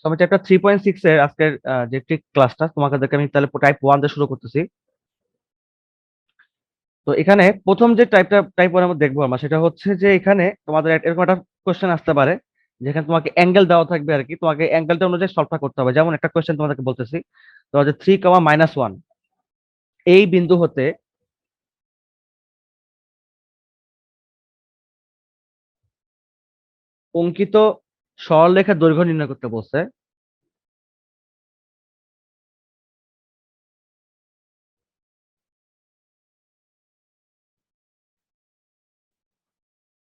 So, আমি chapter 3.6 এর আজকের যে ট্রিক ক্লাসটা তোমাদেরকে আমি তাহলে টাইপ 1 দিয়ে শুরু করতেছি। তো এখানে প্রথম যে টাইপ 1 আমরা দেখবো আমরা সেটা হচ্ছে যে এখানে তোমাদের এরকম একটা কোশ্চেন আসতে পারে যেখানে তোমাকে অ্যাঙ্গেল দেওয়া থাকবে আর কি, তোমাকে অ্যাঙ্গেলটা অনুযায়ী সলভটা করতে হবে। যেমন একটা কোশ্চেন তোমাদেরকে বলতেছি, তো যে 3, -1 এই বিন্দু হতে অঙ্কিত সরলরেখার দৈর্ঘ্য নির্ণয় করতে বলছে,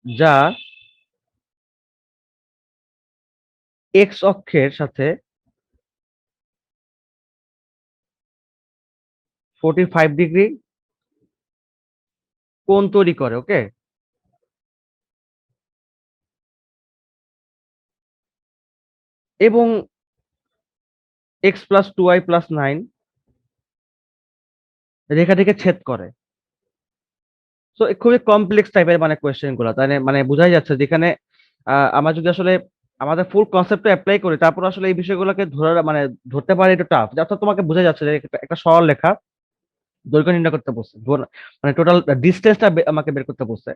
যা এক্স অক্ষের সাথে 45 ডিগ্রি কোণ তৈরি করে। ওকে, এবং x+2y+9 রেখাটিকে ছেদ করে। তো খুবই কমপ্লেক্স টাইপের মানে কোয়েশ্চেন গুলো, তাই না? মানে বোঝাই যাচ্ছে যেখানে আমরা যদি আসলে আমাদের ফুল কনসেপ্টটা অ্যাপ্লাই করি তারপর আসলে এই বিষয়গুলোকে মানে ধরতে পারি, একটু টাফ। অর্থাৎ তোমাকে বোঝা যাচ্ছে যে একটা সরল রেখা দৈর্ঘ্য নির্ণয় করতে বলছে, মানে টোটাল ডিস্টেন্সটা আমাকে বের করতে বলছে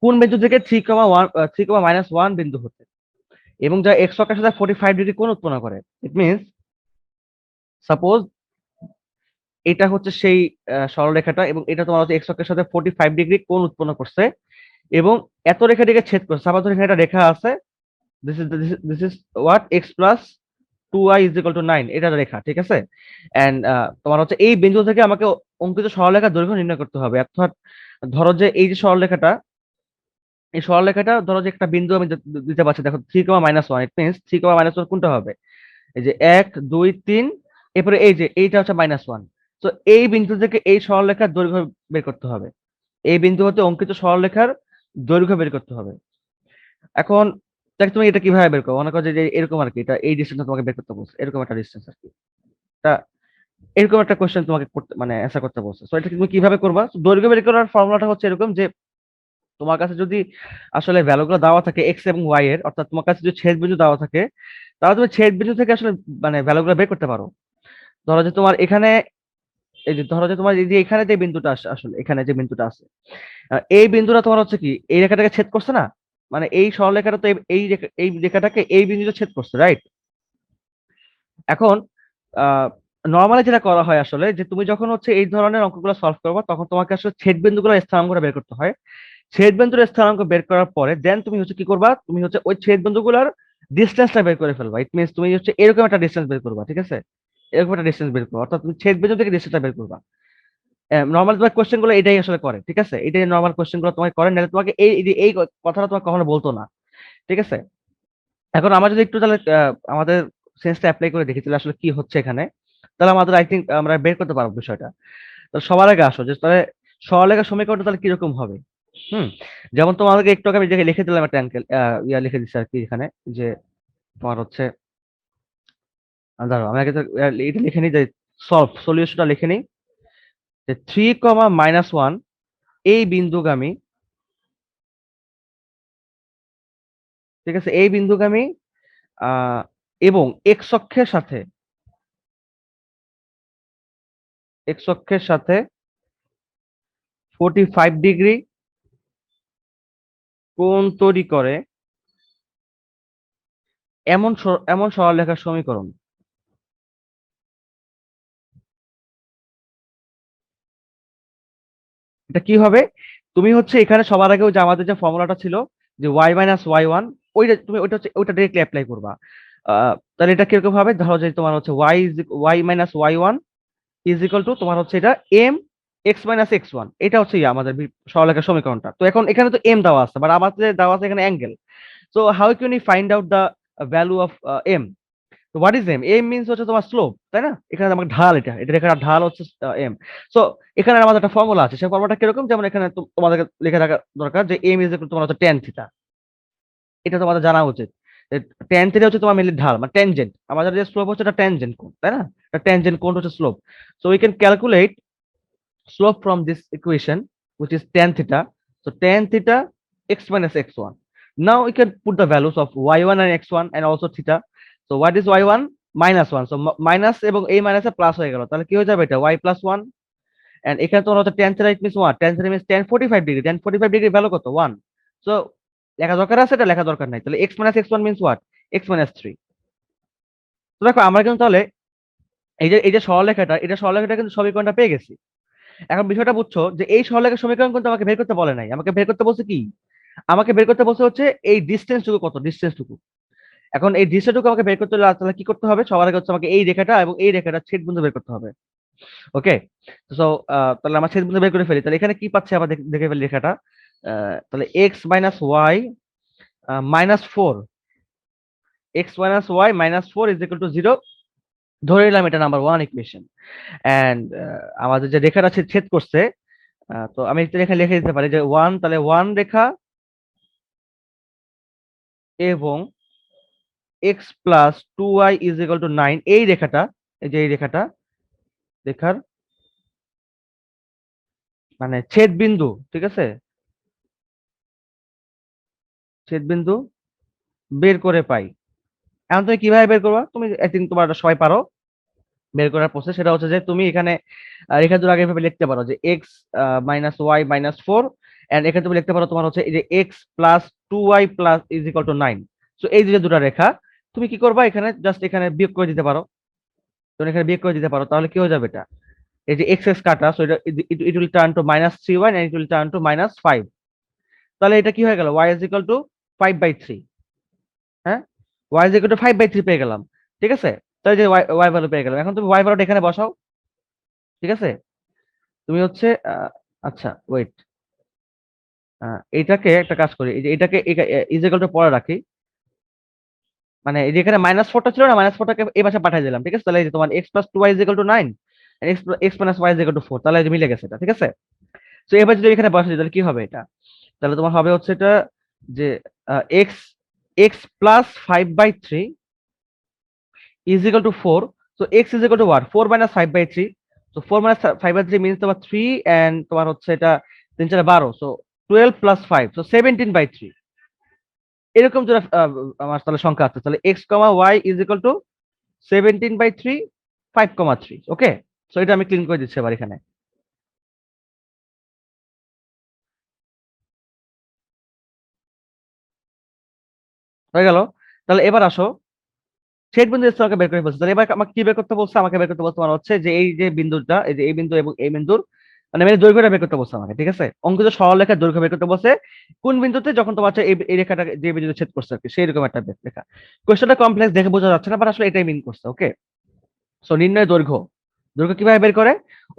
কোন বিন্দু থেকে 3, -1 বিন্দু হতে, এবং যা এক্স অক্ষের সাথে 45 ডিগ্রি কোণ উৎপন্ন করে। ইট মিনস সাপোজ এটা হচ্ছে সেই সরলরেখাটা, এবং এটা তোমার হচ্ছে এক্স অক্ষের সাথে 45 ডিগ্রি কোণ উৎপন্ন করছে এবং এত রেখাটিকে ছেদ করছে। আবার ধর এখানে একটা রেখা আছে, দিস ইজ হোয়াট x+2y=9, এটা রেখা, ঠিক আছে। এন্ড তোমার হচ্ছে এই বিন্দু থেকে আমাকে অঙ্কিত সরলরেখার দৈর্ঘ্য নির্ণয় করতে হবে। অর্থাৎ ধরো যে এই যে সরলরেখাটা, এই সরলরেখাটা ধরো যে একটা বিন্দু আমি দিতে পারছি, দেখো 3, -1, ইট মিনস 3, -1 কোনটা হবে? এই যে 1, 2, 3, এরপরে এই যে এইটা হচ্ছে -1। তো এই বিন্দু থেকে এই সরলরেখার দৈর্ঘ্য বের করতে হবে, এই বিন্দু হতে অঙ্কিত সরলরেখার দৈর্ঘ্য বের করতে হবে। এখন দেখ তুমি এটা কিভাবে বের করো, মনে করো যে এরকম আর কি, এটা এই ডিস্টেন্সটা তোমাকে বের করতে বলছে, এরকম একটা ডিস্টেন্স আর কি। তা এরকম একটা কোশ্চেন তোমাকে করতে মানে অ্যান্সার করতে বলছে। সো এটা তুমি কিভাবে করবা? So, দৈর্ঘ্য বের করার ফর্মুলাটা হচ্ছে এরকম যে তোমার কাছে যদি আসলে ভ্যালুগুলো দেওয়া থাকে এক্স এবং ওয়াই এর, অর্থাৎ তোমার কাছে যদি ছেদ বিন্দু দেওয়া থাকে তাহলে তুমি ছেদ বিন্দু থেকে আসলে মানে ভ্যালুগুলো বের করতে পারো। ধরো যে তোমার এখানে, এই যে ধরো যে তোমার এই যে এখানে যে বিন্দুটা আসে, আসলে এখানে যে বিন্দুটা আছে, এই বিন্দুটা তোমার হচ্ছে কি এই রেখাটাকে ছেদ করছে না? মানে এই সরলরেখাটা তো এই রেখাটাকে এই বিন্দুতে ছেদ করছে, রাইট? এখন নর্মালি যেটা করা হয় আসলে, যে তুমি যখন হচ্ছে এই ধরনের অঙ্কগুলো সলভ করবে তখন তোমাকে আসলে ছেদ বিন্দুগুলো স্থানাঙ্ক বের করতে হয়। ছেদ বিন্দুর স্থানাঙ্ক বের করার পরে দেন তুমি হচ্ছে কি করবা, তুমি হচ্ছে ওই ছেদ বিন্দুগুলোর ডিস্টেন্সটা বের করে ফেলবা। ইট মিনস তুমি হচ্ছে এরকম একটা ডিস্টেন্স বের করবা, ঠিক আছে? এরকম একটা ডিস্টেন্স বের করবা, অর্থাৎ তুমি ছেদ বিন্দু থেকে ডিস্টেন্সটা বের করবা। নর্মাল তোমার কোশ্চেন গুলো এটাই আসলে করে, ঠিক আছে? এটাই নর্মাল কোশ্চেন গুলো তোমাকে করে, নাহলে তোমাকে এই কথাটা তোমাকে কখনো বলতো না, ঠিক আছে? এখন আমরা যদি একটু তাহলে আমাদের সেন্সটা অ্যাপ্লাই করে দেখি তাহলে আসলে কি হচ্ছে এখানে, তাহলে আমাদের আই থিঙ্ক আমরা বের করতে পারবো বিষয়টা। তো সবার আগে আসো যে তাহলে সরলরেখার সমীকরণটা তাহলে কিরকম হবে। হুম, যেমন তোমাদেরকে একটু আগে আমি লিখে দিলাম একটা অ্যাঙ্কেল, লিখে দিচ্ছি আর কি এখানে, যে তোমার হচ্ছে দাঁড়াও আমি আগে তো এটা লিখে নিই, যে সলিউশনটা লিখে নিই, যে 3, -1 এই বিন্দুগামী, ঠিক আছে, এই বিন্দুগামী আহ এবং এক্স অক্ষের সাথে 45 ডিগ্রি কোণ তৈরি করে এমন সরলরেখার সমীকরণ। এটা কি হবে? তুমি হচ্ছে এখানে সবার আগে ওই যে আমাদের যে ফর্মুলাটা ছিল, যে y-y1, ওইটা তুমি ওইটা হচ্ছে ওইটা ডিরেক্টলি অ্যাপ্লাই করবা। তাহলে এটা কিরকম হবে? ধরো যে তোমার হচ্ছে y-y1 ইজ ইকুয়াল টু তোমার হচ্ছে এটা m x-x1, এটা হচ্ছে আমাদের সরলরেখার সমীকরণটা। তো এখন এখানে তো m দেওয়া আছে, বাট আমাদের দেওয়া আছে এখানে angle. So how can you find out the value of m? What is m? M means হচ্ছে তোমার স্লোপ, তাই না? এখানে আমাকে ঢাল, এটা রেখার ঢাল হচ্ছে এম। সো এখানে আমাদের একটা ফর্মুলা আছে, সেই ফর্মুলাটা কিরকম? যেমন এখানে তোমাদের লিখে রাখা দরকার যে এম ইজ ইকুয়াল তোমার হচ্ছে টেন থিটা। এটা তোমাদের জানা উচিত। টেন থিটা হচ্ছে তোমার মেনলি ঢাল, মানে ট্যানজেন্ট। আমাদের যে স্লোপ হচ্ছে এটা ট্যানজেন্ট কোণ, তাই না? ট্যানজেন্ট কোণ হচ্ছে slope. So we can calculate slope from this equation, which is tan theta. So tan theta x minus x1. Now we can put the values of y1 and x1 and also theta. So what is Y one? -1। So minus এবং এই মাইনাসে plus হয়ে গেল, তাহলে কি হয়ে যাবে এটা? Y plus one. এন্ড এখানে তোমার হচ্ছে tan theta, it means what? Tan theta means 1045 degree. 1045 degree value কত? 1। সো লেখা দরকার আছে, এটা লেখা দরকার নাই। তাহলে x minus x one means what? X minus 3। তো দেখো আমরা কিন্তু তাহলে এই যে সরলরেখাটা, এটা সরলরেখাটা কিন্তু সমীকরণটা পেয়ে গেছি। এখন বিষয়টা বুঝছো যে এই সরলরেখার সমীকরণ কিন্তু আমাকে বের করতে বলে নাই, আমাকে বের করতে বলছে কি? আমাকে বের করতে বলছে হচ্ছে এই ডিসটেন্সটুকু কত, ডিসটেন্সটুকু। এখন এই ডিসটেন্সটুকু আমাকে বের করতে হলে তাহলে কি করতে হবে? সবার আগে হচ্ছে আমাকে এই রেখাটা এবং এই রেখাটা ছেদবিন্দু বের করতে হবে। ওকে, সো তাহলে আমার ছেদবিন্দু বের করে ফেলি। তাহলে এখানে কি পাচ্ছি আবার দেখে ফেলি রেখাটা। তাহলে x minus y -4, x minus y -4 is equal to 0 ধরে নিলাম, এটা নাম্বার 1 ইকুয়েশন। এন্ড আমাদের যে রেখাটা ছেদ করছে, তো আমি একটা রেখা লিখে দিতে পারি যে 1, তাহলে 1 রেখা এবং x plus 2y is equal to 9, এই রেখাটা, এই যে এই রেখাটা রেখার মানে ছেদ বিন্দু, ঠিক আছে, ছেদ বিন্দু বের করে পাই। এখন তুমি কিভাবে বের করবা? তুমি আই থিঙ্ক তোমার সবাই পারো বের করার প্রসেস। সেটা হচ্ছে যে তুমি এখানে রেখা দুটো আগে ভাবে লিখতে পারো যে এক্স -y -4, এন্ড এখানে তুমি লিখতে পারো তোমার হচ্ছে এই যে x plus 2y plus is equal to 9। So এই যে দুটো রেখা, তুমি কি করবা? এখানে জাস্ট এখানে বিয়োগ করে দিতে পারো। তুমি এখানে বিয়োগ করে দিতে পারো, তাহলে কি হয়ে যাবে এটা? এই যে এক্স এক্স কাটা, সো এটা it will turn to -3y and it will turn to -5। তাহলে এটা কি হয়ে গেল? y is equal to 5/3। হ্যাঁ, y ইজ ইকুয়াল টু 5/3 পেয়ে গেলাম, ঠিক আছে। তাহলে যে y ভ্যালু পেয়ে গেলাম। এখন তুমি y ভ্যালুটা এখানে বসাও, ঠিক আছে। তুমি হচ্ছে আচ্ছা ওয়েট, এইটাকে একটা কাজ করি, এই যে এটাকে ইজ ইকুয়াল টু পরে রাখি। মানে এই যে এখানে -4টা ছিল না, -4টাকে এই পাশে পাঠিয়ে দিলাম, ঠিক আছে। তাহলে এই যে তোমার x plus 2y is equal to 9, x minus y is equal to 4, তাহলে এই যে মিলে গেছে এটা, ঠিক আছে। তো এবার যদি এখানে বসাই তাহলে কি হবে এটা? তাহলে তোমার হবে হচ্ছে এটা যে x x plus 5/3 is equal to 4। So x is equal two what? 4 minus 5/3। So 4 minus 5/3 means তোমার 3, এন্ড তোমার হচ্ছে এটা 3 4 12, সো 12 প্লাস 5, সো 17/3। এরকম যেটা আমার তাহলে সংখ্যা আছে, তাহলে x comma y is equal to 17/3, 5,3। Okay, so এটা আমি ক্লিন করে দিচ্ছি এবার এখানে। হয়ে গেল। তাহলে এবার আসো, ছেদ বিন্দু এসে আমাকে বের করে বলছে। তাহলে এবার আমাকে কি বের করতে বলছে? আমাকে বের করতে বলছে মানে হচ্ছে যে এই যে বিন্দুটা, এই যে এই বিন্দু এবং এই বিন্দুর মানে দৈর্ঘ্যটা বের করতে বলছে আমাকে, ঠিক আছে। অঙ্কিত সরলরেখার দৈর্ঘ্য বের করতে বলছে কোন বিন্দুতে, যখন তোমার হচ্ছে এই রেখাটা যে বিন্দুতে ছেদ করছে আর কি, সেই রকম একটা রেখা। কোয়েশ্চনটা কমপ্লেক্স দেখে বোঝা যাচ্ছে না, বাট আসলে এটাই মিন করছে। ওকে, সো নির্ণয় দৈর্ঘ্য, দৈর্ঘ্য কিভাবে বের করে?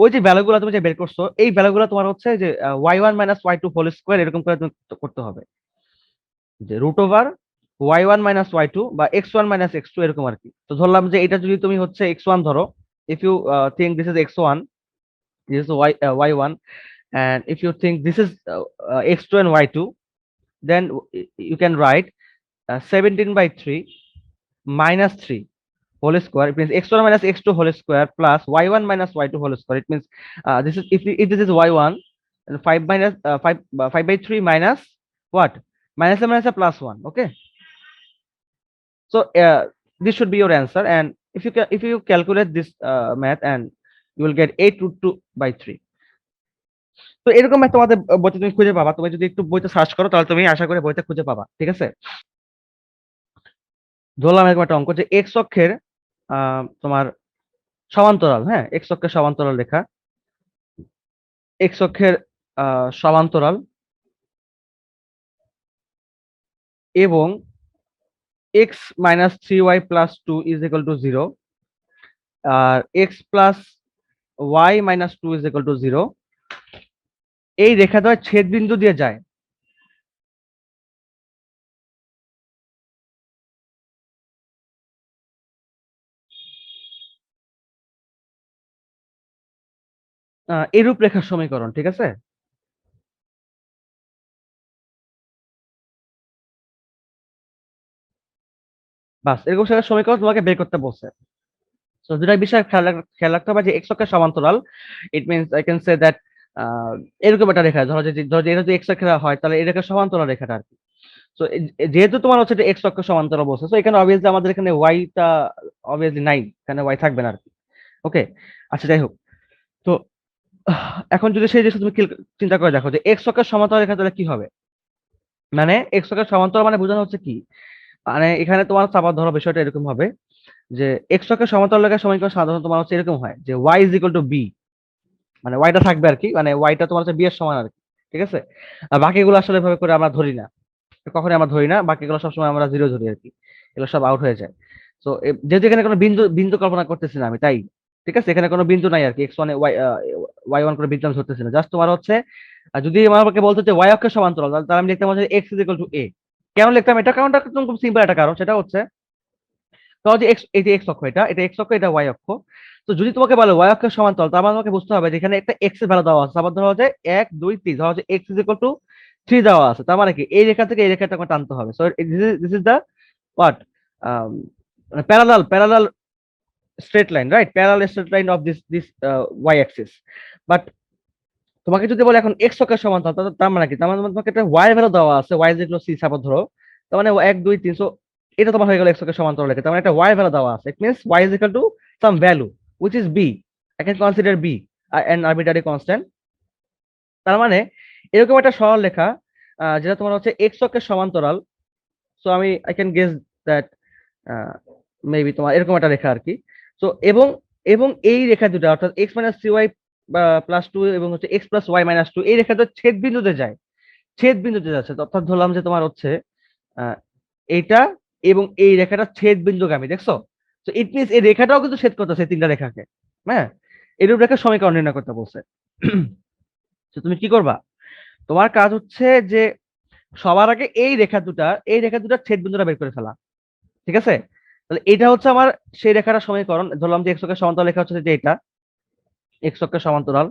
ওই যে ভ্যালুগুলো তুমি যে বের করছো, এই ভ্যালুগুলো তোমার হচ্ছে যে y1 - y2 হোল স্কয়ার এরকম করে তুমি করতে হবে, যে রুট ওভার y1 - y2 বা x1 - x2 এরকম আর কি। তো ধরলাম যে এটা যদি তুমি হচ্ছে x1 ধরো, if you think this is x1, this is y1, and if you think this is x2 and y2, then you can write 17/3 minus 3 whole square. It means x1 minus x2 whole square plus y1 minus y2 whole square. It means this is, if this is y1, and 5 minus 5/3 minus what? Minus a minus a plus 1. Okay, so this should be your answer, and if you calculate this math, and you will get 8√2/3. তো এরকম একটা তোমাদের বইতে তুমি খুঁজে পাবা। তুমি যদি একটু বইতে সার্চ করো তাহলে তুমি আশা করি বইতে খুঁজে পাবা, ঠিক আছে। ধরলাম এরকম একটা অঙ্ক যে এক্স অক্ষের তোমার সমান্তরাল, হ্যাঁ, এক্স অক্ষের সমান্তরাল রেখা, এক্স অক্ষের সমান্তরাল এবং x -3y + 2 is equal to 0, আর x plus y -2 is equal to 0, এই রেখাদ্বয় ছেদ বিন্দু দিয়ে যায়। এরূপ রেখার সমীকরণ, ঠিক আছে। বাস এরকম রেখার সমীকরণ তোমাকে বের করতে বলছে। তো দুটা বিষয় খেয়াল রাখতে হবে যে এক্স অক্ষের সমান্তরাল, it means I can say that এরকম একটা রেখা, ধরো যে এটা যদি এক্স অক্ষের হয় তাহলে এই রেখার সমান্তরাল রেখাটা আর কি। সো যেহেতু তোমার হচ্ছে এটা এক্স অক্ষ সমান্তরাল বলছে, সো এখানে অবভিয়াসলি আমাদের এখানে ওয়াইটা অবভিয়াসলি নাই, এখানে ওয়াই থাকবে না আর কি। ওকে, আচ্ছা যাই হোক। তো এখন যদি সেই জিনিসটা তুমি চিন্তা করে দেখো যে এক্স অক্ষের সমান্তরাল রেখা তাহলে কি হবে, মানে এক্স অক্ষের সমান্তরাল মানে বোঝানো হচ্ছে কি, মানে এখানে তোমার চাপা ধরো বিষয়টা এরকম হবে যে এক্স অক্ষের সমান্তরাল রেখার সমীকরণ সাধারণত তোমার হচ্ছে এরকম হয় যে y is equal to b, মানে ওয়াইটা থাকবে আর কি, মানে ওয়াইটা তোমার হচ্ছে বি এর সমান আর কি। ঠিক আছে, আর বাকিগুলো আসলে এভাবে করে আমরা ধরি না, কখনোই আমরা ধরি না, বাকিগুলো সবসময় আমরা জিরো ধরি আর কি, এগুলো সব আউট হয়ে যায়। তো যেহেতু এখানে কোনো বিন্দু বিন্দু কল্পনা করতেছি না আমি, তাই ঠিক আছে, এখানে কোনো বিন্দু নাই আর কি, এক্স ওয়ান ওয়াই ওয়ান করে বিন্দু আমি ধরতেছি না, জাস্ট তোমার হচ্ছে যদি আমাকে বলতো যে ওয়াই অক্ষের সমান্তরাল, তাহলে আমি লিখতাম হচ্ছে এক্স ইজ ইকুয়াল টু এ। কেন লিখতাম এটা, কারণটা একদম খুব সিম্পল একটা কারণ, সেটা হচ্ছে ধরো যে এক্স, এই যে এক্স অক্ষ, এটা এটা এক্স অক্ষ, এটা ওয়াই অক্ষ। তো যদি তোমাকে বলে ওয়াই অক্ষের সমান্তরাল, তার মানে তোমাকে বুঝতে হবে যে এখানে একটা এক্স এর ভ্যালু দেওয়া আছে, আবার ধরো যে 1 2 3, ধরো যে এক্স ইজ ইকুয়াল টু 3 দেওয়া আছে, তার মানে কি এই রেখা থেকে এই রেখাটা আমাকে টানতে হবে। So this is the what, parallel straight line, right? Parallel straight line of this y axis. But তোমাকে যদি বলে এখন এক্স অক্ষের সমান্তরাল, তার মানে কি, তার মানে তোমাকে একটা y ভ্যালু দেওয়া আছে, y যেগুলো c সাপোজ ধরো, তার মানে 1 2 3, সো এটা তোমার হয়ে গেল এক্স অক্ষের সমান্তরাল রেখা, তার মানে একটা y ভ্যালু দেওয়া আছে, it means y is equal to some value which is b. I can consider b an arbitrary constant। তার মানে এরকম একটা সরল রেখা যেটা তোমার হচ্ছে এক্স অক্ষের সমান্তরাল, সো আমি I can guess that maybe তোমার এরকম একটা রেখা আর কি। তো এবং এবং এই রেখা দুটো অর্থাৎ x minus three y plus two এবং হচ্ছে x plus y minus two, এই রেখাটা ছেদ বিন্দুতে যায়, ছেদ বিন্দুতে যাচ্ছে। তো অর্থাৎ ধরলাম যে তোমার হচ্ছে আহ, এইটা এবং এই রেখাটা ছেদ বিন্দুগামী, দেখছো? তো ইট মিনস এই রেখাটাও কিন্তু ছেদ করতেছে তিনটা রেখাকে। হ্যাঁ, এরূপ রেখার সমীকরণ নির্ণয় করতে বলছে। তো তুমি কি করবা, তোমার কাজ হচ্ছে যে সবার আগে এই রেখা দুটার ছেদ বিন্দুটা বের করে ফেলা। ঠিক আছে, তাহলে এটা হচ্ছে আমার সেই রেখাটার সমীকরণ, ধরলাম যে এক্স অক্ষের সমান্তরাল রেখা হচ্ছে যে এটা এক্স অক্ষের সমান্তরাল।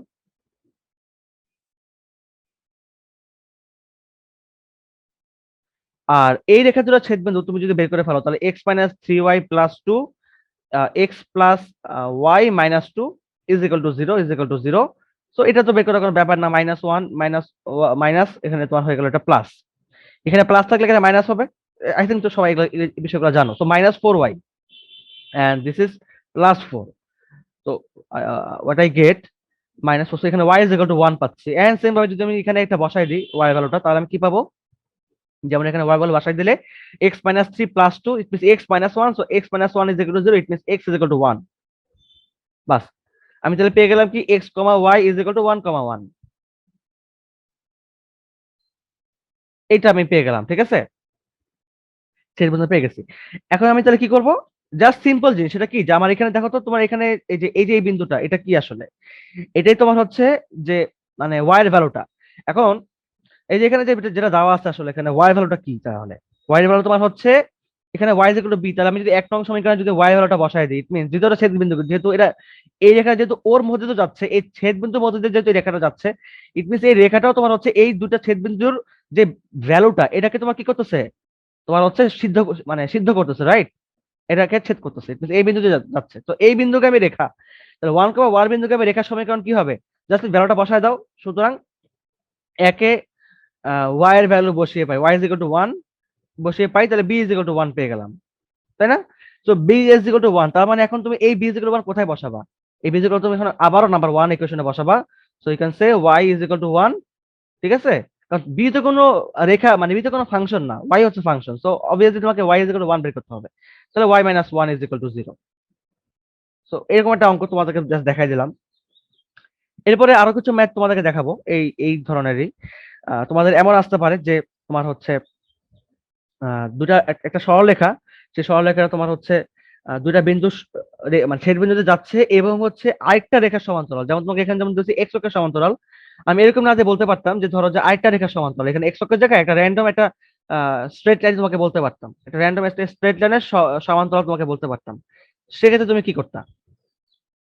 আর এই রেখা দুটো ছেদবিন্দু তুমি যদি বের করে ফেলো, তাহলে x minus three y plus two, x plus y minus two is equal to zero, is equal to zero. So এটা তো বের করার কোনো ব্যাপার না, মাইনাস ওয়ান মাইনাস মাইনাস, এখানে তোমার হয়ে গেল এটা প্লাস, এখানে প্লাস থাকলে এখানে মাইনাস হবে। আই থিঙ্ক তো সবাই এই বিষয়গুলো জানো। So minus four y and this is plus four. তো what I get minus four, এখানে y is equal to one পাচ্ছি। এন্ড সেম ভাবে যদি আমি এখানে একটা বসাই দিই ওয়াই ভ্যালুটা, তাহলে আমি কি পাবো, যেমন এখানে ওয়াই ভ্যালু বসাই দিলে x minus three plus two, it means x minus one, so x minus one is equal to zero, it means x is equal to one. বাস, আমি তাহলে পেয়ে গেলাম কি x comma y is equal to one comma one, এটা আমি পেয়ে গেলাম। ঠিক আছে, সেই পর্যন্ত পেয়ে গেছি। এখন আমি তাহলে কি করব, জাস্ট সিম্পল জিনিস, সেটা কি যে আমার এখানে দেখো তো, তোমার এখানে এই যে এই বিন্দুটা, এটা কি আসলে, এটাই তোমার হচ্ছে যে মানে ওয়াই এর ভ্যালুটা। এখন এই যে এখানে যেটা দেওয়া আছে আসলে এখানে ওয়াই ভ্যালুটা কি, তাহলে ওয়াই এর ভ্যালু তোমার হচ্ছে এখানে y is equal to b, তাহলে আমি যদি এক নং সমীকরণে যদি ওয়াই ভ্যালুটা বসাই দিই, ইট মিনস দ্বিতীয়টা ছেদ বিন্দু, যেহেতু এটা এই রেখা যেহেতু ওর মধ্যে তো যাচ্ছে, এই ছেদ বিন্দুর মধ্যে দিয়ে যেহেতু এই রেখাটা যাচ্ছে, ইট মিনস এই রেখাটাও তোমার হচ্ছে এই দুটা ছেদ বিন্দুর যে ভ্যালুটা, এটাকে তোমার কি করতেছে, তোমার হচ্ছে সিদ্ধ, মানে সিদ্ধ করতেছে, রাইট? এটাকে ছেদ করতেছে, it means এই বিন্দুতে যাচ্ছে। তো এই বিন্দুকে আমি রেখা, তাহলে ওয়ান কমা ওয়ান বিন্দুকে আমি রেখার সমীকরণ কি হবে, জাস্ট ভ্যালুটা বসায় দাও। সুতরাং একে ওয়াই এর ভ্যালু বসিয়ে পাই, y is equal to one বসিয়ে পাই, তাহলে b is equal to one পেয়ে গেলাম, তাই না? তো b is equal to one, তার মানে এখন তুমি এই b is equal to one কোথায় বসাবা, এই বি ইজ ইকুয়াল তুমি এখন আবারও নাম্বার ওয়ান ইকুয়েশনে বসাবা। So you can say y is equal to one. ঠিক আছে, কারণ বি তো কোনো রেখা, মানে বি তো কোনো ফাংশন না, ওয়াই হচ্ছে ফাংশন, সো অবভিয়াসলি তোমাকে y is equal to one বের করতে হবে। তাহলে y minus one is equal to zero. So এরকম একটা অঙ্ক তোমাদেরকে জাস্ট দেখাই দিলাম। এরপরে আরো কিছু ম্যাথ তোমাদেরকে দেখাবো এই এই ধরনেরই। তোমাদের এমন আসতে পারে যে তোমার হচ্ছে দুটা একটা সরলরেখা, সেই সরলরেখা তোমার হচ্ছে দুইটা বিন্দু মানে ছেদ বিন্দুতে যাচ্ছে এবং হচ্ছে আরেকটা রেখার সমান্তরাল, যেমন তোমাকে এখানে যেমন দিয়েছি এক্স অক্ষের সমান্তরাল, আমি এরকম না যে বলতে পারতাম যে ধরো যে আরেকটা রেখার সমান্তরাল, এখানে এক্স অক্ষের জায়গায় একটা র্যান্ডম একটা স্ট্রেট লাইন তোমাকে বলতে পারতাম, একটা র্যান্ডম একটা স্ট্রেট লাইনের সমান্তরাল তোমাকে বলতে পারতাম। সেক্ষেত্রে তুমি কি করতা,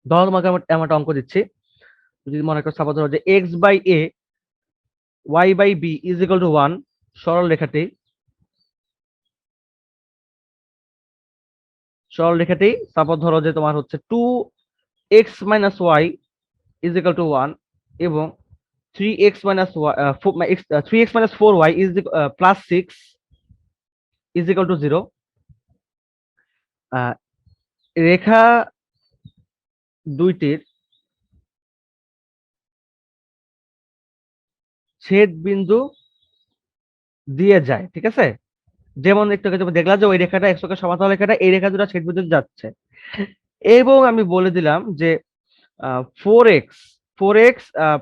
ধরো তোমাকে এমন একটা অঙ্ক দিচ্ছি, যদি মনে করো সাপোজ ধরো যে x by a y by b is equal to one, সরল রেখাটি, সরল রেখাটি সাপোজ ধরো যে তোমার হচ্ছে two x minus y is equal to one এবং three x minus three x minus four y is plus six is equal to 0, রেখা দুইটির ছেদ বিন্দু দিয়ে যায়, ঠিক আছে। যেমন একটু আগে তুমি দেখলা যে ওই রেখাটা এক্স অক্ষের সমান্তরাল রেখাটা এই রেখা দুটো ছেদ বিন্দু যাচ্ছে, এবং আমি বলে দিলাম যে 4x 4x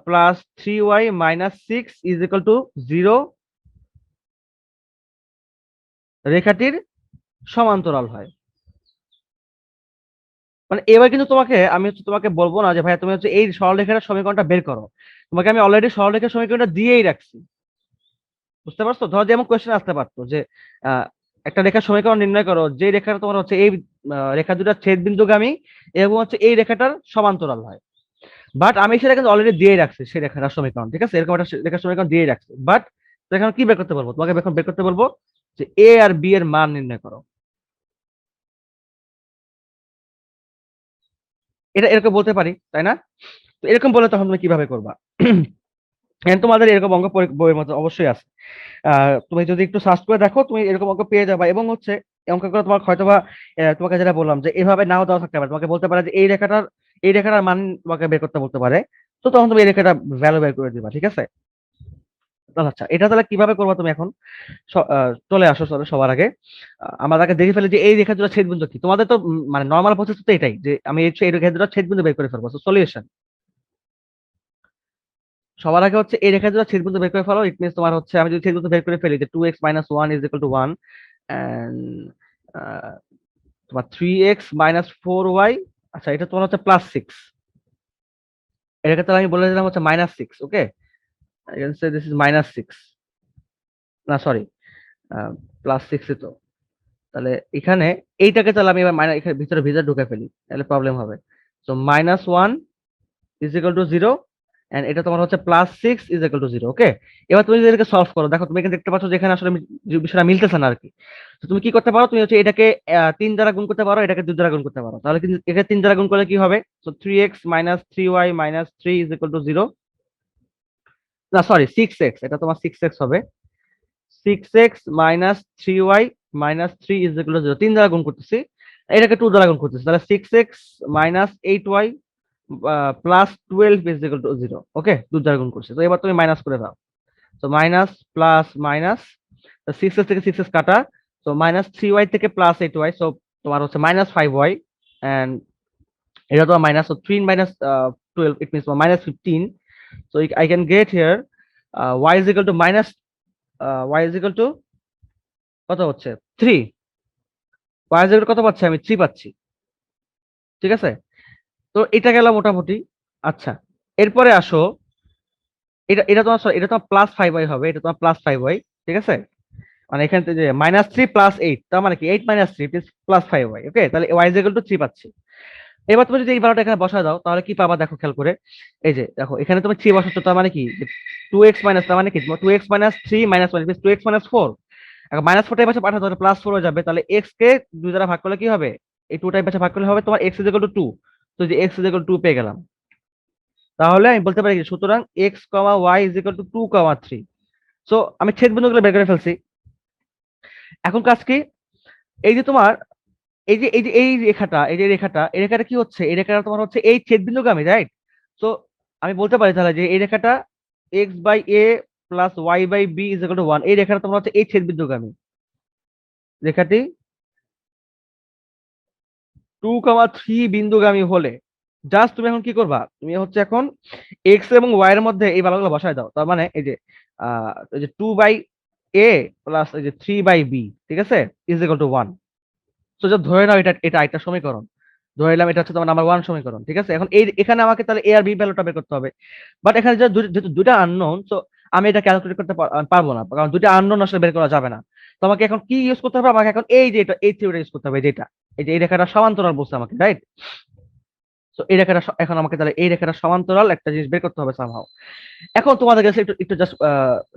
plus 3y minus 6 is equal to 0 রেখাটির সমান্তরাল হয়। মানে এবার কিন্তু আমি তোমাকে বলবো না যে ভাইয়া তুমি হচ্ছে এই সরলরেখার সমীকরণটা বের করো, তোমাকে আমি অলরেডি সরলরেখার সমীকরণটা দিয়েই রাখছি, বুঝতে পারছো। ধরো যেমন কোয়েশ্চেন আসতে পারতো যে আহ, একটা রেখার সমীকরণ নির্ণয় করো যে রেখাটা তোমার হচ্ছে এই রেখা দুটা ছেদ বিন্দুগামী এবং হচ্ছে এই রেখাটার সমান্তরাল হয়। বাট আমি সেটা কিন্তু অলরেডি দিয়ে রাখছি সেই রেখাটার সমীকরণ, ঠিক আছে, এরকম একটা রেখার সমীকরণ দিয়ে রাখছি। বাট এখন কি বের করতে বলবো তোমাকে, এখন বের করতে বলবো যে এ আর বি এর মান নির্ণয় করো। এটা এরকম বলতে পারি, তাই না? তো এরকম বলে তখন তুমি কিভাবে করবা? তোমাদের এরকম অঙ্ক বইয়ের মতো অবশ্যই আছে। তুমি যদি একটু সার্চ করে দেখো তুমি এরকম অঙ্ক পেয়ে যাবে, এবং হচ্ছে এই অঙ্কগুলো তোমার হয়তোবা তোমাকে যেটা বললাম যে এভাবে নাও দেওয়া থাকতে পারে, তোমাকে বলতে পারে যে এই রেখাটার মান তোমাকে বের করতে বলতে পারে। তো তখন তুমি এই রেখাটা ভ্যালু বের করে দিবা, ঠিক আছে। তাহলে আচ্ছা, এটা তাহলে কিভাবে করবা তুমি এখন? চলে আসো, চলো সবার আগে আমরা আগে দেখে ফেলি যে এই রেখা দুটো ছেদবিন্দু কি। তোমাদের তো মানে নর্মাল প্রসেস তো এটাই যে আমি এই রেখা দুটো ছেদবিন্দু বের করে ফেলবো। সলিউশন, সবার আগে হচ্ছে এই রেখা দুটো ছেদবিন্দু বের করে ফেলো। ইট মিনস তোমার হচ্ছে আমি যদি ছেদবিন্দু বের করে ফেলি যে 2x minus 1 is equal to 1, and তোমার 3x মাইনাস 4y, আচ্ছা এটা তোমার হচ্ছে প্লাস 6, এটাকে তাহলে আমি বলে দিলাম হচ্ছে minus 6। Okay, I can say this is minus 6, না সরি প্লাস 6 তো। তাহলে এখানে এইটাকে তাহলে আমি এবার মাইনাস এখানে ভিতরে ভিতরে ঢুকে ফেলি, তাহলে প্রবলেম হবে। তো minus 1 is equal to 0, and এটা তোমার হচ্ছে plus 6 is equal to 0। Okay, এবার তুমি যদি এটাকে সলভ করো, দেখো তুমি এখানে দেখতে পাচ্ছ যে এখানে আসলে বিষয়টা মিলতেছে না আর কি। তো তুমি কি করতে পারো, তুমি হচ্ছে এটাকে 3 দ্বারা গুণ করতে পারো, এটাকে 2 দ্বারা গুণ করতে পারো, তাহলে কিন্তু এটাকে 3 দ্বারা গুণ করলে কি হবে? তো 3x minus 3y minus 3 is equal to 0, না সরি 6x, এটা তোমার 6x হবে। 6x minus 3y minus 3 is equal to 0, 3 দ্বারা গুণ করতেছি, এটাকে 2 দ্বারা গুণ করতেছি, তাহলে 6x minus 8y plus 12 is equal to 0। ওকে, 2 দ্বারা গুণ করছি, তো এবার তুমি মাইনাস করে দাও। তো মাইনাস প্লাস মাইনাস, 6x থেকে 6x কাটা, তো মাইনাস 3y থেকে প্লাস 8y, সো তোমার হচ্ছে মাইনাস 5y, এন্ড এটা তো minus, so 3 minus 12 it means minus 15, so I can get here y is equal to minus y is equal to কত হচ্ছে 3, y is equal to কত পাচ্ছি আমি 3 পাচ্ছি, ঠিক আছে। তো এটা গেল মোটামুটি। আচ্ছা, এরপরে আসো, এটা তোমার প্লাস 5y হবে, এটা তোমার প্লাস 5y, ঠিক আছে। মানে এখান থেকে মাইনাস 3 প্লাস 8, তার মানে কি 8 মাইনাস 3 প্লাস 5y। ওকে, তাহলে y is equal to 3 পাচ্ছি। এবার তুমি যদি এই ভালোটা এখানে বসা দাও তাহলে কি পাবা, দেখো খেয়াল করে। এই যে দেখো এখানে তুমি 3 বসাচ্ছ, তার মানে কি 2x মাইনাস, তার মানে কি 2x minus 3 minus 1 2x minus 4। এখন মাইনাস 4টা এই পাশে পাঠাতে হবে, প্লাস 4 হয়ে যাবে, তাহলে x কে 2 দ্বারা ভাগ করলে কি হবে? এই 2টা এই পাশে ভাগ করলে হবে তোমার x ইজ ইকুয়াল টু 2। তো যে x ইজ ইকুয়াল টু 2 পেয়ে গেলাম, তাহলে আমি বলতে পারি সুতরাং x, y is equal two 2, 3। So আমি ছেদ বিন্দুগুলো বের করে ফেলছি। এখন কাজ কি, এই যে তোমার এই রেখাটা কি হচ্ছে, এই রেখাটা তোমার হচ্ছে এই ছেদবিন্দুগামী, রাইট? তো আমি বলতে পারি তাহলে যে এই রেখাটা x by a plus y by b is equal to 1, এই রেখাটা তোমার হচ্ছে এই ছেদবিন্দুগামী রেখাটি 2, 3 বিন্দুগামী হলে জাস্ট তুমি এখন কি করবা, তুমি হচ্ছে এখন x এবং y এর মধ্যে এই ভালোগুলো বসায় দাও। তার মানে এই যে 2 বাই a প্লাস এই যে 3 বাই b, ঠিক আছে, ইজ ইকুয়াল টু 1। তো যা ধরে নাও এটা এটা একটা সমীকরণ, ধরে নিলাম এটা হচ্ছে তোমার নাম্বার 1 সমীকরণ, ঠিক আছে। এখন এখানে আমাকে তাহলে এ আর বি ভ্যালুটা বের করতে হবে। বাট এখানে যেহেতু দুইটা আননোন, তো আমি এটা ক্যালকুলেট করতে পারবো না, কারণ দুইটা আননোন আসলে বের করা যাবে না। তো আমাকে এখন কি ইউজ করতে হবে, আমাকে এখন এই যে এটা এই থিওরিটা ইউজ করতে হবে, যেটা এই যে এই রেখাটা সমান্তরাল বলছে আমাকে, রাইট? তো এই রেখাটা এখন আমাকে তাহলে এই রেখাটা সমান্তরাল একটা জিনিস বের করতে হবে সামহাও। এখন তোমাদের কাছে একটু একটু জাস্ট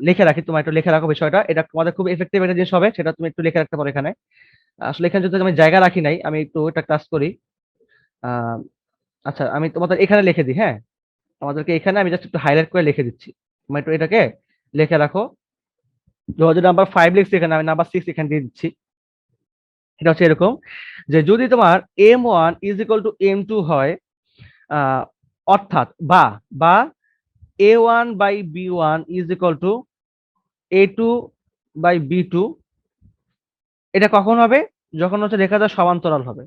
লিখে রাখি, তোমার একটু লিখে রাখো বিষয়টা, এটা তোমাদের খুব এফেক্টিভ একটা জিনিস হবে, সেটা তুমি একটু লিখে রাখতে পারো এখানে। আসলে এখানে যদি আমি জায়গা রাখি নাই, আমি একটু এটা কাজ করি। আহ, আচ্ছা আমি তোমাদের এখানে লিখে দিই, হ্যাঁ, আমাদেরকে এখানে আমি জাস্ট একটু হাইলাইট করে লিখে দিচ্ছি, তোমরা একটু এটাকে লিখে রাখো। যদি নাম্বার 5 লিখছি এখানে, আমি নাম্বার 6 এখানে দিয়ে দিচ্ছি। এটা হচ্ছে এরকম যে যদি তোমার M1 is equal two M2 হয়, অর্থাৎ বা বা A1 by B1 is equal to A2 by B2, এটা কখন হবে? যখন হচ্ছে রেখাটা সমান্তরাল হবে।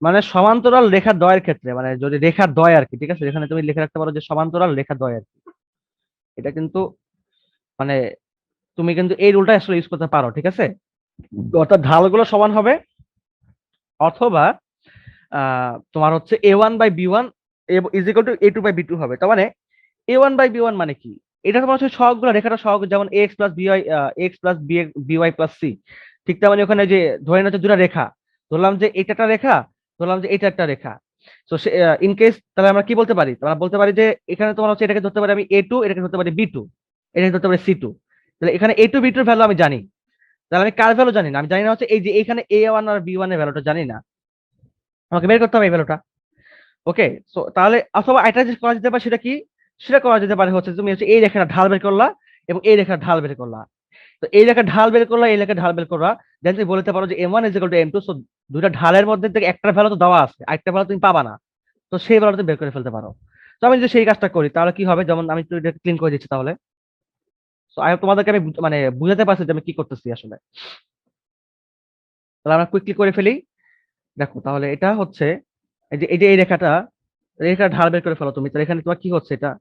মানে সমান্তরাল রেখা দ্বয়ের ক্ষেত্রে, মানে যদি রেখা দ্বয় আর কি, ঠিক আছে, এখানে তুমি লিখে রাখতে পারো যে সমান্তরাল রেখা দ্বয় আর কি। এটা কিন্তু মানে তুমি কিন্তু এই রুলটা আসলে ইউজ করতে পারো, ঠিক আছে। অর্থাৎ ঢালগুলো সমান হবে, অথবা তোমার হচ্ছে A1 by B1 is equal to A2 by B2 হবে। তার মানে A1 বাই B1 মানে কি? এটা তোমার হচ্ছে সহগগুলো, রেখাটা সহগ, যেমন ax plus b y, x plus b y plus c. ঠিক তেমন ওখানে যে ধরে নিচ্ছে দুটা রেখা, ধরলাম যে এটা একটা রেখা, ধরলাম যে এটা একটা রেখা। তো ইন কেস তাহলে আমরা কি বলতে পারি? আমরা বলতে পারি যে এখানে তোমার হচ্ছে এটাকে ধরতে পারি আমি A2, এটাকে ধরতে পারি B2, এটাকে ধরতে পারি C2। তাহলে এখানে A2 B2 ভ্যালু আমি জানি, তাহলে আমি কার ভ্যালু জানি না? আমি জানি না হচ্ছে এই যে এখানে A1 আর B1 এর ভ্যালুটা জানি না, আমাকে বের করতে হবে এই ভ্যালুটা। ওকে, সো তাহলে অথবা এটা যে করা যেতে পারে সেটা কি? সেটা করা যেতে পারে হচ্ছে তুমি হচ্ছে এই রেখাটা ঢাল বের করলা এবং এই রেখার ঢাল বের করলা। তো এই রেখার ঢাল বের করলা, এই রেখার ঢাল বের করলা, দেন তুমি বলতে পারো যে M1 is equal two M2। So দুইটা ঢালের মধ্যে থেকে একটা ভ্যালু তো দেওয়া আছে, আরেকটা ভ্যালু তুমি পাবা না, তো সেই ভ্যালুটা তুমি বের করে ফেলতে পারো। তো আমি যদি সেই কাজটা করি তাহলে কি হবে? যেমন আমি একটু এটা ক্লিন করে দিচ্ছি তাহলে। সো তোমাদেরকে আমি মানে বুঝাতে পারছি যে আমি কি করতেছি আসলে। তাহলে আমরা কুইকলি করে ফেলি। দেখো তাহলে এটা হচ্ছে এই যে এই রেখাটা, রেখার ঢাল বের করে ফেলো তুমি। তাহলে এখানে তোমার কি হচ্ছে এটা?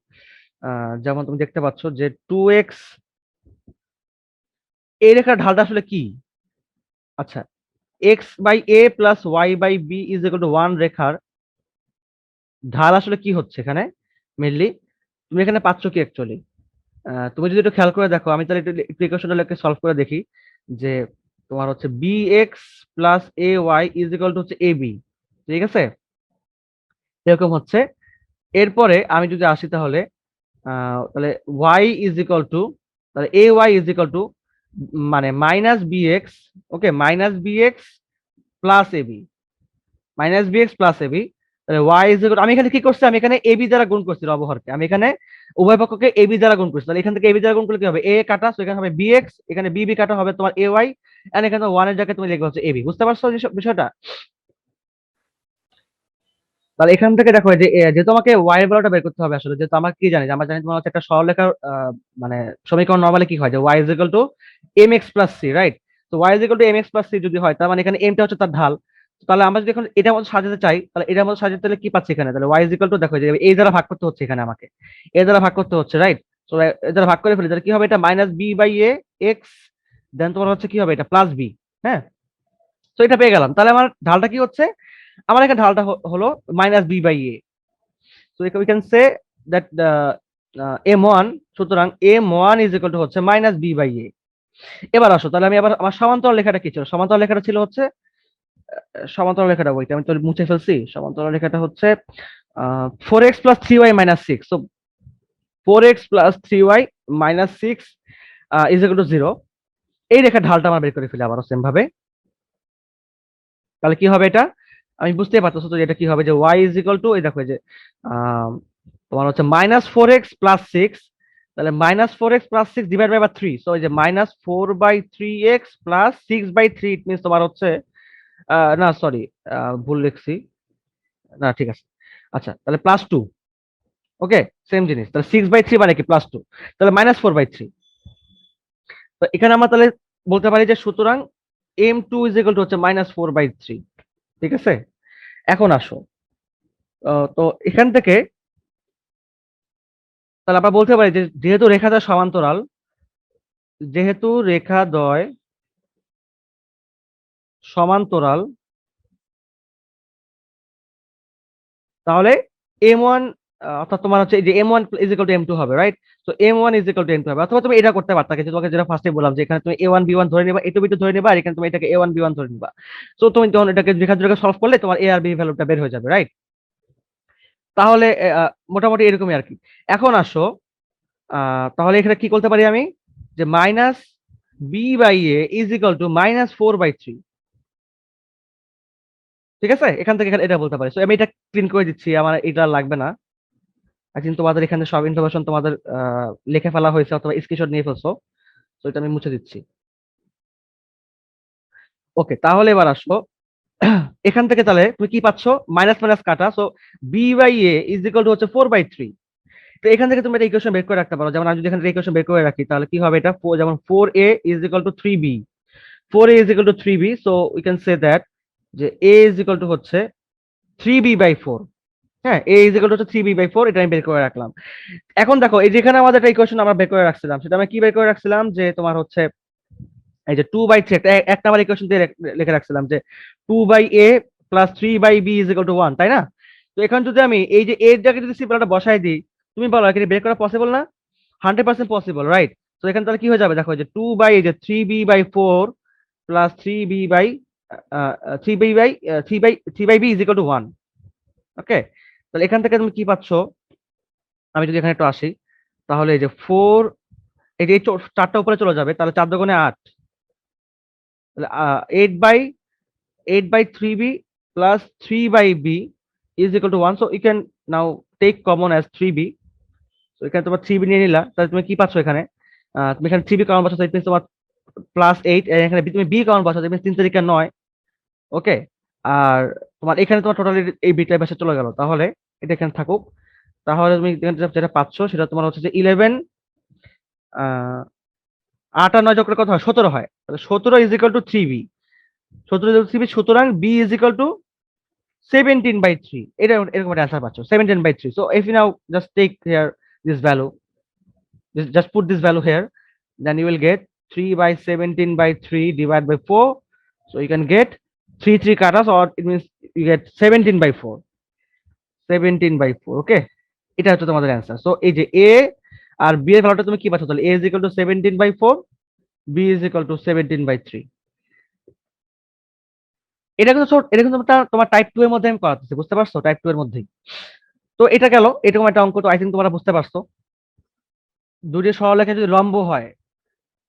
যেমন তুমি দেখতে পাচ্ছ যে 2x, এই রেখার ঢালটা আসলে কি? আচ্ছা, x/a plus y/b is equal to 1 রেখার ঢাল আসলে কি হচ্ছে এখানে মেনলি? তুমি এখানে পাচ্ছ কি অ্যাকচুয়ালি? তুমি যদি একটু খেয়াল করে দেখো, আমি তাহলে একটু ইকুয়েশনটা সলভ করে দেখি যে তোমার হচ্ছে bx plus ay is equal to হচ্ছে ab, ঠিক আছে, এরকম হচ্ছে। এরপরে আমি যদি আসি তাহলে তাহলে y ইজ ইকুয়াল টু, তাহলে ay ইজ ইকুয়াল টু মানে minus bx, okay, minus bx plus ab, minus bx plus ab। তাহলে y ইজ ইকুয়াল, আমি এখানে কি করছি? আমি এখানে ab দ্বারা গুণ করছি অবহরকে, আমি এখানে উভয় পক্ষকে ab দ্বারা গুণ করছি। তাহলে এখান থেকে ab দ্বারা গুণ করলে কি হবে? a কাটা, তো এখানে হবে bx, এখানে bb কাটা হবে তোমার ay, এন্ড এখানে 1 এর জায়গায় তুমি লিখবে হচ্ছে ab। বুঝতে পারছো বিষয়টা? তাহলে এখান থেকে দেখো যে যেহেতু আমাকে ওয়াই এর ভ্যালুটা বের করতে হবে আসলে, যেহেতু আমরা কি জানি, যে আমরা জানি তোমার হচ্ছে একটা সরলরেখার মানে সমীকরণ নরমালি কি হয়, যে y is equal to m x plus c, right? তো y is equal to m x plus c যদি হয়, তার মানে এখানে এমটা হচ্ছে তার ঢাল। তাহলে আমরা যদি এখন এটার মধ্যে সাজাতে চাই, তাহলে এটার মধ্যে সাজাতে হলে কি পাচ্ছি এখানে? তাহলে ওয়াই ইজ ইকুয়াল টু, দেখো যে এই দ্বারা ভাগ করতে হচ্ছে এখানে আমাকে, এ দ্বারা ভাগ করতে হচ্ছে, রাইট? তো এ দ্বারা ভাগ করে ফেলি, তাহলে কি হবে? এটা minus b by a x, then তোমার হচ্ছে কি হবে? এটা প্লাস বি। হ্যাঁ, তো এটা পেয়ে গেলাম। তাহলে আমার ঢালটা কি হচ্ছে? আমার এখানে ঢালটা হলো minus b by a. So we can say that m1, সুতরাং m1 is equal to হচ্ছে মাইনাস বি বাই এ। এবার আসো তাহলে আমি আবার আমার সমান্তরাল লেখাটা কি ছিল? সমান্তরাল লেখাটা ছিল হচ্ছে সমান্তরাল লেখাটা, ওইটা আমি তো মুছে ফেলছি। সমান্তরাল লেখাটা হচ্ছে 4x প্লাস 3y মাইনাস 6। তো 4x plus 3y minus 6 is equal to 0। এই রেখার ঢালটা আমরা বের করে ফেলি আবারও সেম ভাবে। তাহলে কি হবে এটা? আমি বুঝতেই পারতেছো তো এটা কি হবে, যে y ইজ ইকুয়াল টু, এই দেখো এই যে আহ, তোমার হচ্ছে মাইনাস 4x প্লাস 6, তাহলে minus 4x plus 6 divide by 3। So এই যে minus 4/3x plus 6/3, it means তোমার হচ্ছে না সরি, ভুল লিখছি, না ঠিক আছে। আচ্ছা, তাহলে +2। ওকে, সেম জিনিস। তাহলে 6/3 মানে কি? +2। তাহলে -4/3। তো এখানে আমরা তাহলে বলতে পারি যে সুতরাং m2 ইজ ইকুয়াল টু হচ্ছে -4/3, ঠিক আছে। এখন আসো, তো এখান থেকে তাহলে আমরা বলতে পারি যে যেহেতু রেখাদ্বয় সমান্তরাল, যেহেতু রেখাদ্বয় সমান্তরাল, তাহলে m1 অর্থাৎ তোমার হচ্ছে যে m1 is equal two m2 হবে, রাইট? তো m1 is equal two m2 হবে। অথবা তুমি এটা করতে পারতা, কিন্তু তোমাকে যেটা ফার্স্টে বললাম যে এখানে তুমি a1 b1 ধরে নিবা, a2 b2 ধরে নিবা, আর এখানে তুমি এটাকে a1 b1 ধরে নিবা। তো তুমি যখন এটাকে রেখাদ্বয়কে সলভ করলে তোমার a আর b ভ্যালুটা বের হয়ে যাবে, রাইট? তাহলে মোটামুটি এরকমই আর কি। এখন আসো, তাহলে এখানে কি করতে পারি আমি? যে minus b by a is equal to -4/3, ঠিক আছে। এখান থেকে এখানে এটা বলতে পারি। So আমি এটা ক্লিন করে দিচ্ছি, আমার এটা লাগবে না। আই থিঙ্ক তোমাদের এখানে সব ইনফরমেশন তোমাদের লিখে ফেলা হয়েছে অথবা স্ক্রিনশট নিয়ে ফেলছো। তো এটা আমি মুছে দিচ্ছি। ওকে, তাহলে এবার আসো এখান থেকে তাহলে তুমি কি পাচ্ছ, মাইনাস মাইনাস কাটা, so b by a is equal to হচ্ছে 4/3। তো এখান থেকে তুমি একটা ইকুয়েশন বের করে রাখতে পারো, যেমন আমি যদি এখান থেকে ইকুয়েশন বের করে রাখি তাহলে কি হবে, এটা যেমন 4a is equal two 3b, 4a is equal two 3b, so we can say that যে a ইজ ইকুয়াল টু হচ্ছে 3b/4। হ্যাঁ, a ইজ ইকুয়াল টু হচ্ছে 3b/4, এটা আমি বের করে রাখলাম। এখন দেখো এই যেখানে আমাদের একটা ইকুয়েশন আমরা বের করে রাখছিলাম, সেটা আমি কি বের করে রাখছিলাম, যে তোমার হচ্ছে এই যে 2/3, একটা এক নাম্বার ইকুয়েশন দিয়ে লিখে রাখছিলাম যে 2/a plus 3/b is equal to 1, তাই না? তো এখন যদি আমি এই যে এর জায়গায় যদি সিম্বলটা বসাই দিই, তুমি বলো কি বের করা পসিবল না? 100% পসিবল, রাইট? তো এখানে তাহলে কি হয়ে যাবে, দেখো যে 3b/4 plus 3b/3b is equal to 1। ওকে, তাহলে এখান থেকে তুমি কি পাচ্ছ, আমি যদি এখানে একটু আসি, তাহলে এই যে 4, এই যে 4টা উপরে চলে যাবে, তাহলে 4 দুগুণে 8, তাহলে 8/3b plus 3/b is equal to 1. So you can now take common as 3b. So এখানে তোমার 3b নিয়ে নিলা, তাহলে তুমি কি পাচ্ছ এখানে, তুমি এখানে 3b কমন বসাচ্ছ, ইট মিন্স তোমার +8, এখানে তুমি b কমন বসাচ্ছ, ইট মিন্স 3 3 9। ওকে, আর তোমার এখানে তোমার টোটালি এই বিটা পাশে চলে গেল, তাহলে এটা এখানে থাকুক। তাহলে তুমি এখানে যেটা পাচ্ছ সেটা তোমার হচ্ছে যে 11, 8 আর 9 যোগ করলে কত হয়, 17 হয়। তাহলে 17 is equal two 3b, 17 is 3b, সুতরাং b ইজ ইকুয়াল টু 17/3। এটা এরকম একটা অ্যান্সার পাচ্ছ, 17/3। So if you now just take here this value, just put this value here, then you will get 3/17/3 divided by 4. So you can get 3 katas, or it means you get 17/4, 17/4। ওকে, এটা হচ্ছে তোমাদের answer. So এই যে a R b এর ভ্যালুটা তুমি কি পাচ্ছ, তাহলে a is equal to 17/4, b is equal to 17/3। এটা কিন্তু এটা কিন্তু তোমার টাইপ 2 এর মধ্যে আমি করাতেছি, বুঝতে পারছো, টাইপ 2 এর মধ্যেই। তো এটা গেল, এরকম একটা অঙ্ক, তো আই থিঙ্ক তোমরা বুঝতে পারছো। দুটি সরলরেখা যদি লম্ব হয়,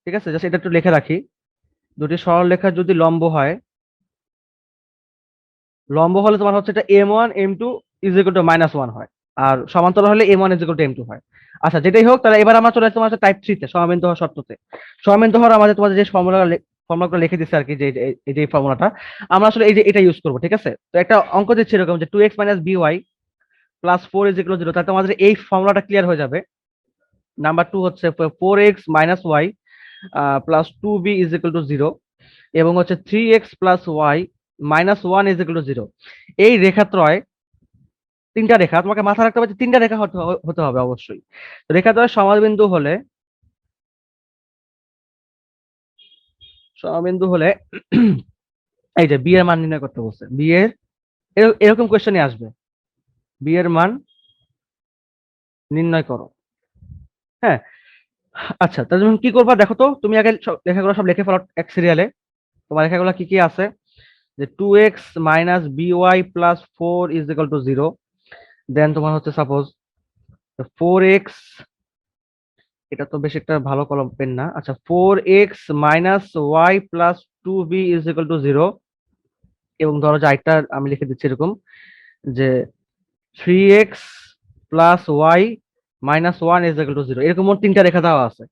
ঠিক আছে, জাস্ট এটা একটু লিখে রাখি, দুটি সরলরেখা যদি লম্ব হয়, লম্ব হলে তোমার হচ্ছে এটা m1 m2 is equal to -1 হয়, আর সমান্তরাল হলে m1 is equal two m2 হয়। আচ্ছা, যেটাই হোক, তাহলে এবার আমরা চলে আসছি তোমার টাইপ 3 তে, সমবেত হওয়ার শর্ততে। সমবেত হওয়ার আমাদের তোমাদের যে ফর্মুলাগুলো লিখে দিচ্ছে আর কি, যে এই যে ফর্মুলাটা আমরা আসলে এই যে এটা ইউজ করবো, ঠিক আছে। তো একটা অঙ্ক দিচ্ছে এরকম যে 2x - by plus 4 is equal to 0, তাহলে তোমাদের এই ফর্মুলাটা ক্লিয়ার হয়ে যাবে। নাম্বার 2 হচ্ছে 4x - y plus 2b is equal to 0, এবং হচ্ছে 3x + y - 1 is equal to 0। এই রেখাত্রয়, তিনটা রেখা তোমাকে মাথায় রাখতে হবে যে তিনটা রেখা হতে হবে অবশ্যই। রেখাত্রয় সমাবিন্দু হলে, সমাবিন্দু হলে এই যে বি এর মান নির্ণয় করতে বলছে, বি এর এরকম কোয়েশ্চেনই আসবে, বি এর মান নির্ণয় করো। হ্যাঁ, আচ্ছা, তাহলে তুমি কি করবা দেখো তো, তুমি আগে লেখাগুলো সব লিখে ফেলো এক সিরিয়ালে। তোমার লেখাগুলো কি কি আছে, যে 2x - by + 4 is equal to 0, দেন তোমার হচ্ছে সাপোজ 4x, এটা তো বেশ একটা ভালো কলম পেন না, আচ্ছা 4x - y + 2b is equal to 0, এবং ধরো যে আরেকটা আমি লিখে দিচ্ছি এরকম, যে 3x + y - 1 is equal to 0। এরকম মোট তিনটা রেখা দেওয়া আছে।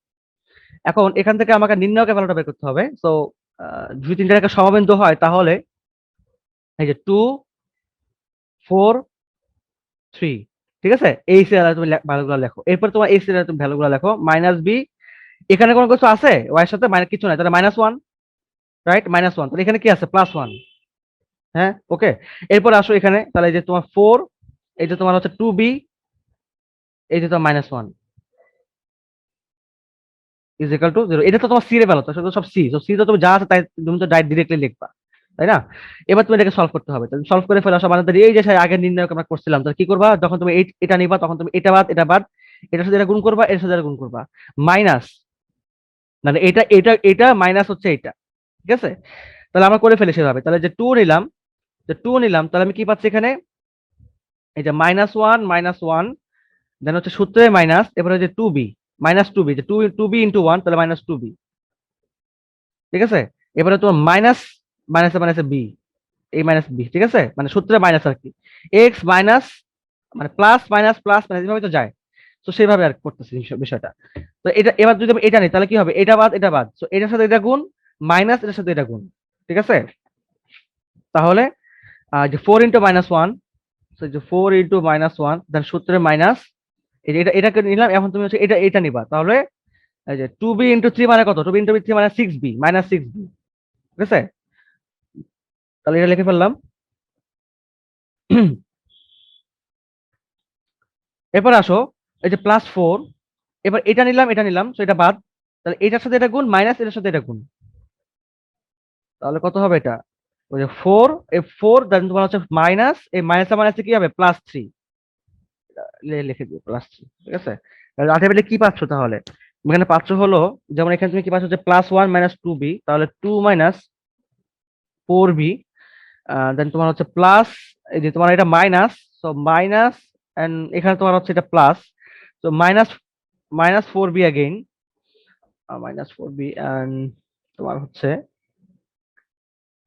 এখন এখান থেকে আমাকে নির্ণয়কের ভ্যালুটা বের করতে হবে। সো যদি তিনটা রেখা সমবিন্দু হয় তাহলে এই যে 2 4 3, ঠিক আছে, এই সিরিয়ালে তুমি ভ্যালুগুলো লেখো। এরপর তোমার এই সিরিয়ালে তুমি ভ্যালুগুলো লেখো, -b, এখানে কোনো কিছু আছে y এর সাথে, মাইনাস কিছু নাই, তাহলে -1, রাইট, -1, তাহলে এখানে কি আছে, +1। হ্যাঁ, ওকে, এরপর আসো এখানে, তাহলে এই যে তোমার 4, এই যে তোমার হচ্ছে 2b, এই যে তোমার -1 ইজ ইকুয়াল টু 0। এটা তো তোমার সি এর ভ্যালু, তো সেটা সব সি, তো সি তো তুমি যা আছে তাই তুমি তো ডাইরেক্টলি লিখবা, তাই না? এবার তুমি এটাকে সলভ করতে হবে, তুমি সলভ করে ফেলা সব আমাদের এই যে আগে নির্ণয় আমরা করছিলাম, তাহলে কি করবা, যখন তুমি এটা নিবা তখন তুমি এটা বাদ এটা বাদ, এটার সাথে এটা গুণ করবা, এর সাথে এটা গুণ করবা, মাইনাস, মানে এটা এটা এটা মাইনাস হচ্ছে এটা, ঠিক আছে। তাহলে আমরা করে ফেলি সেভাবে, তাহলে যে 2 নিলাম, তাহলে আমি কি পাচ্ছি এখানে, এই যে -1 -1, দেন হচ্ছে সূত্রে মাইনাস, এবারে যে 2b -2b, যে 2b ইনটু 1, তাহলে -2b, ঠিক আছে। এবারে তোমার মাইনাস মাইনাসে মাইনাসে বি, এই মাইনাস বি, ঠিক আছে, মানে সূত্রে মাইনাস আর কি, এক্স মাইনাস, মানে প্লাস মাইনাস প্লাস মাইনাস এভাবে তো যায়। তো সেইভাবে আর করতেছি বিষয়টা। তো এটা এবার যদি আমি এটা নিই তাহলে কি হবে, এটা বাদ এটা বাদ, তো এটার সাথে এটা গুণ মাইনাস এটার সাথে এটা গুণ, ঠিক আছে। তাহলে যে 4 × -1, যে 4 × -1, দেন সূত্রে মাইনাস এটা এটাকে নিলাম। এখন তুমি হচ্ছে এটা নিবা, তাহলে এই যে 2b × 3 মানে কত, 2b × 3 মানে 6b -6b, ঠিক আছে। তাহলে এটা লিখে ফেললাম। এরপর আসো এই যে +4, এবার এটা নিলাম এটা নিলাম, তো এটা বাদ, তাহলে এটার সাথে এটা গুণ মাইনাস এটার সাথে এটা গুণ, তাহলে কত হবে এটা, ওই যে 4, এই 4 দেন তোমার হচ্ছে মাইনাস, এই মাইনাস মাইনাসে কি হবে +3, লিখে দিও +3, ঠিক আছে। আলটিমেটলি কি পাচ্ছ তাহলে, এখানে পাচ্ছ হলো, যেমন এখানে তুমি কি পাচ্ছ যে +1 - 2b, তাহলে 2 - 4b, দেন তোমার হচ্ছে প্লাস, এই যে তোমার এটা মাইনাস, সো মাইনাস, এন্ড এখানে তোমার হচ্ছে এটা প্লাস, তো -4b अगेन, -4b, এন্ড তোমার হচ্ছে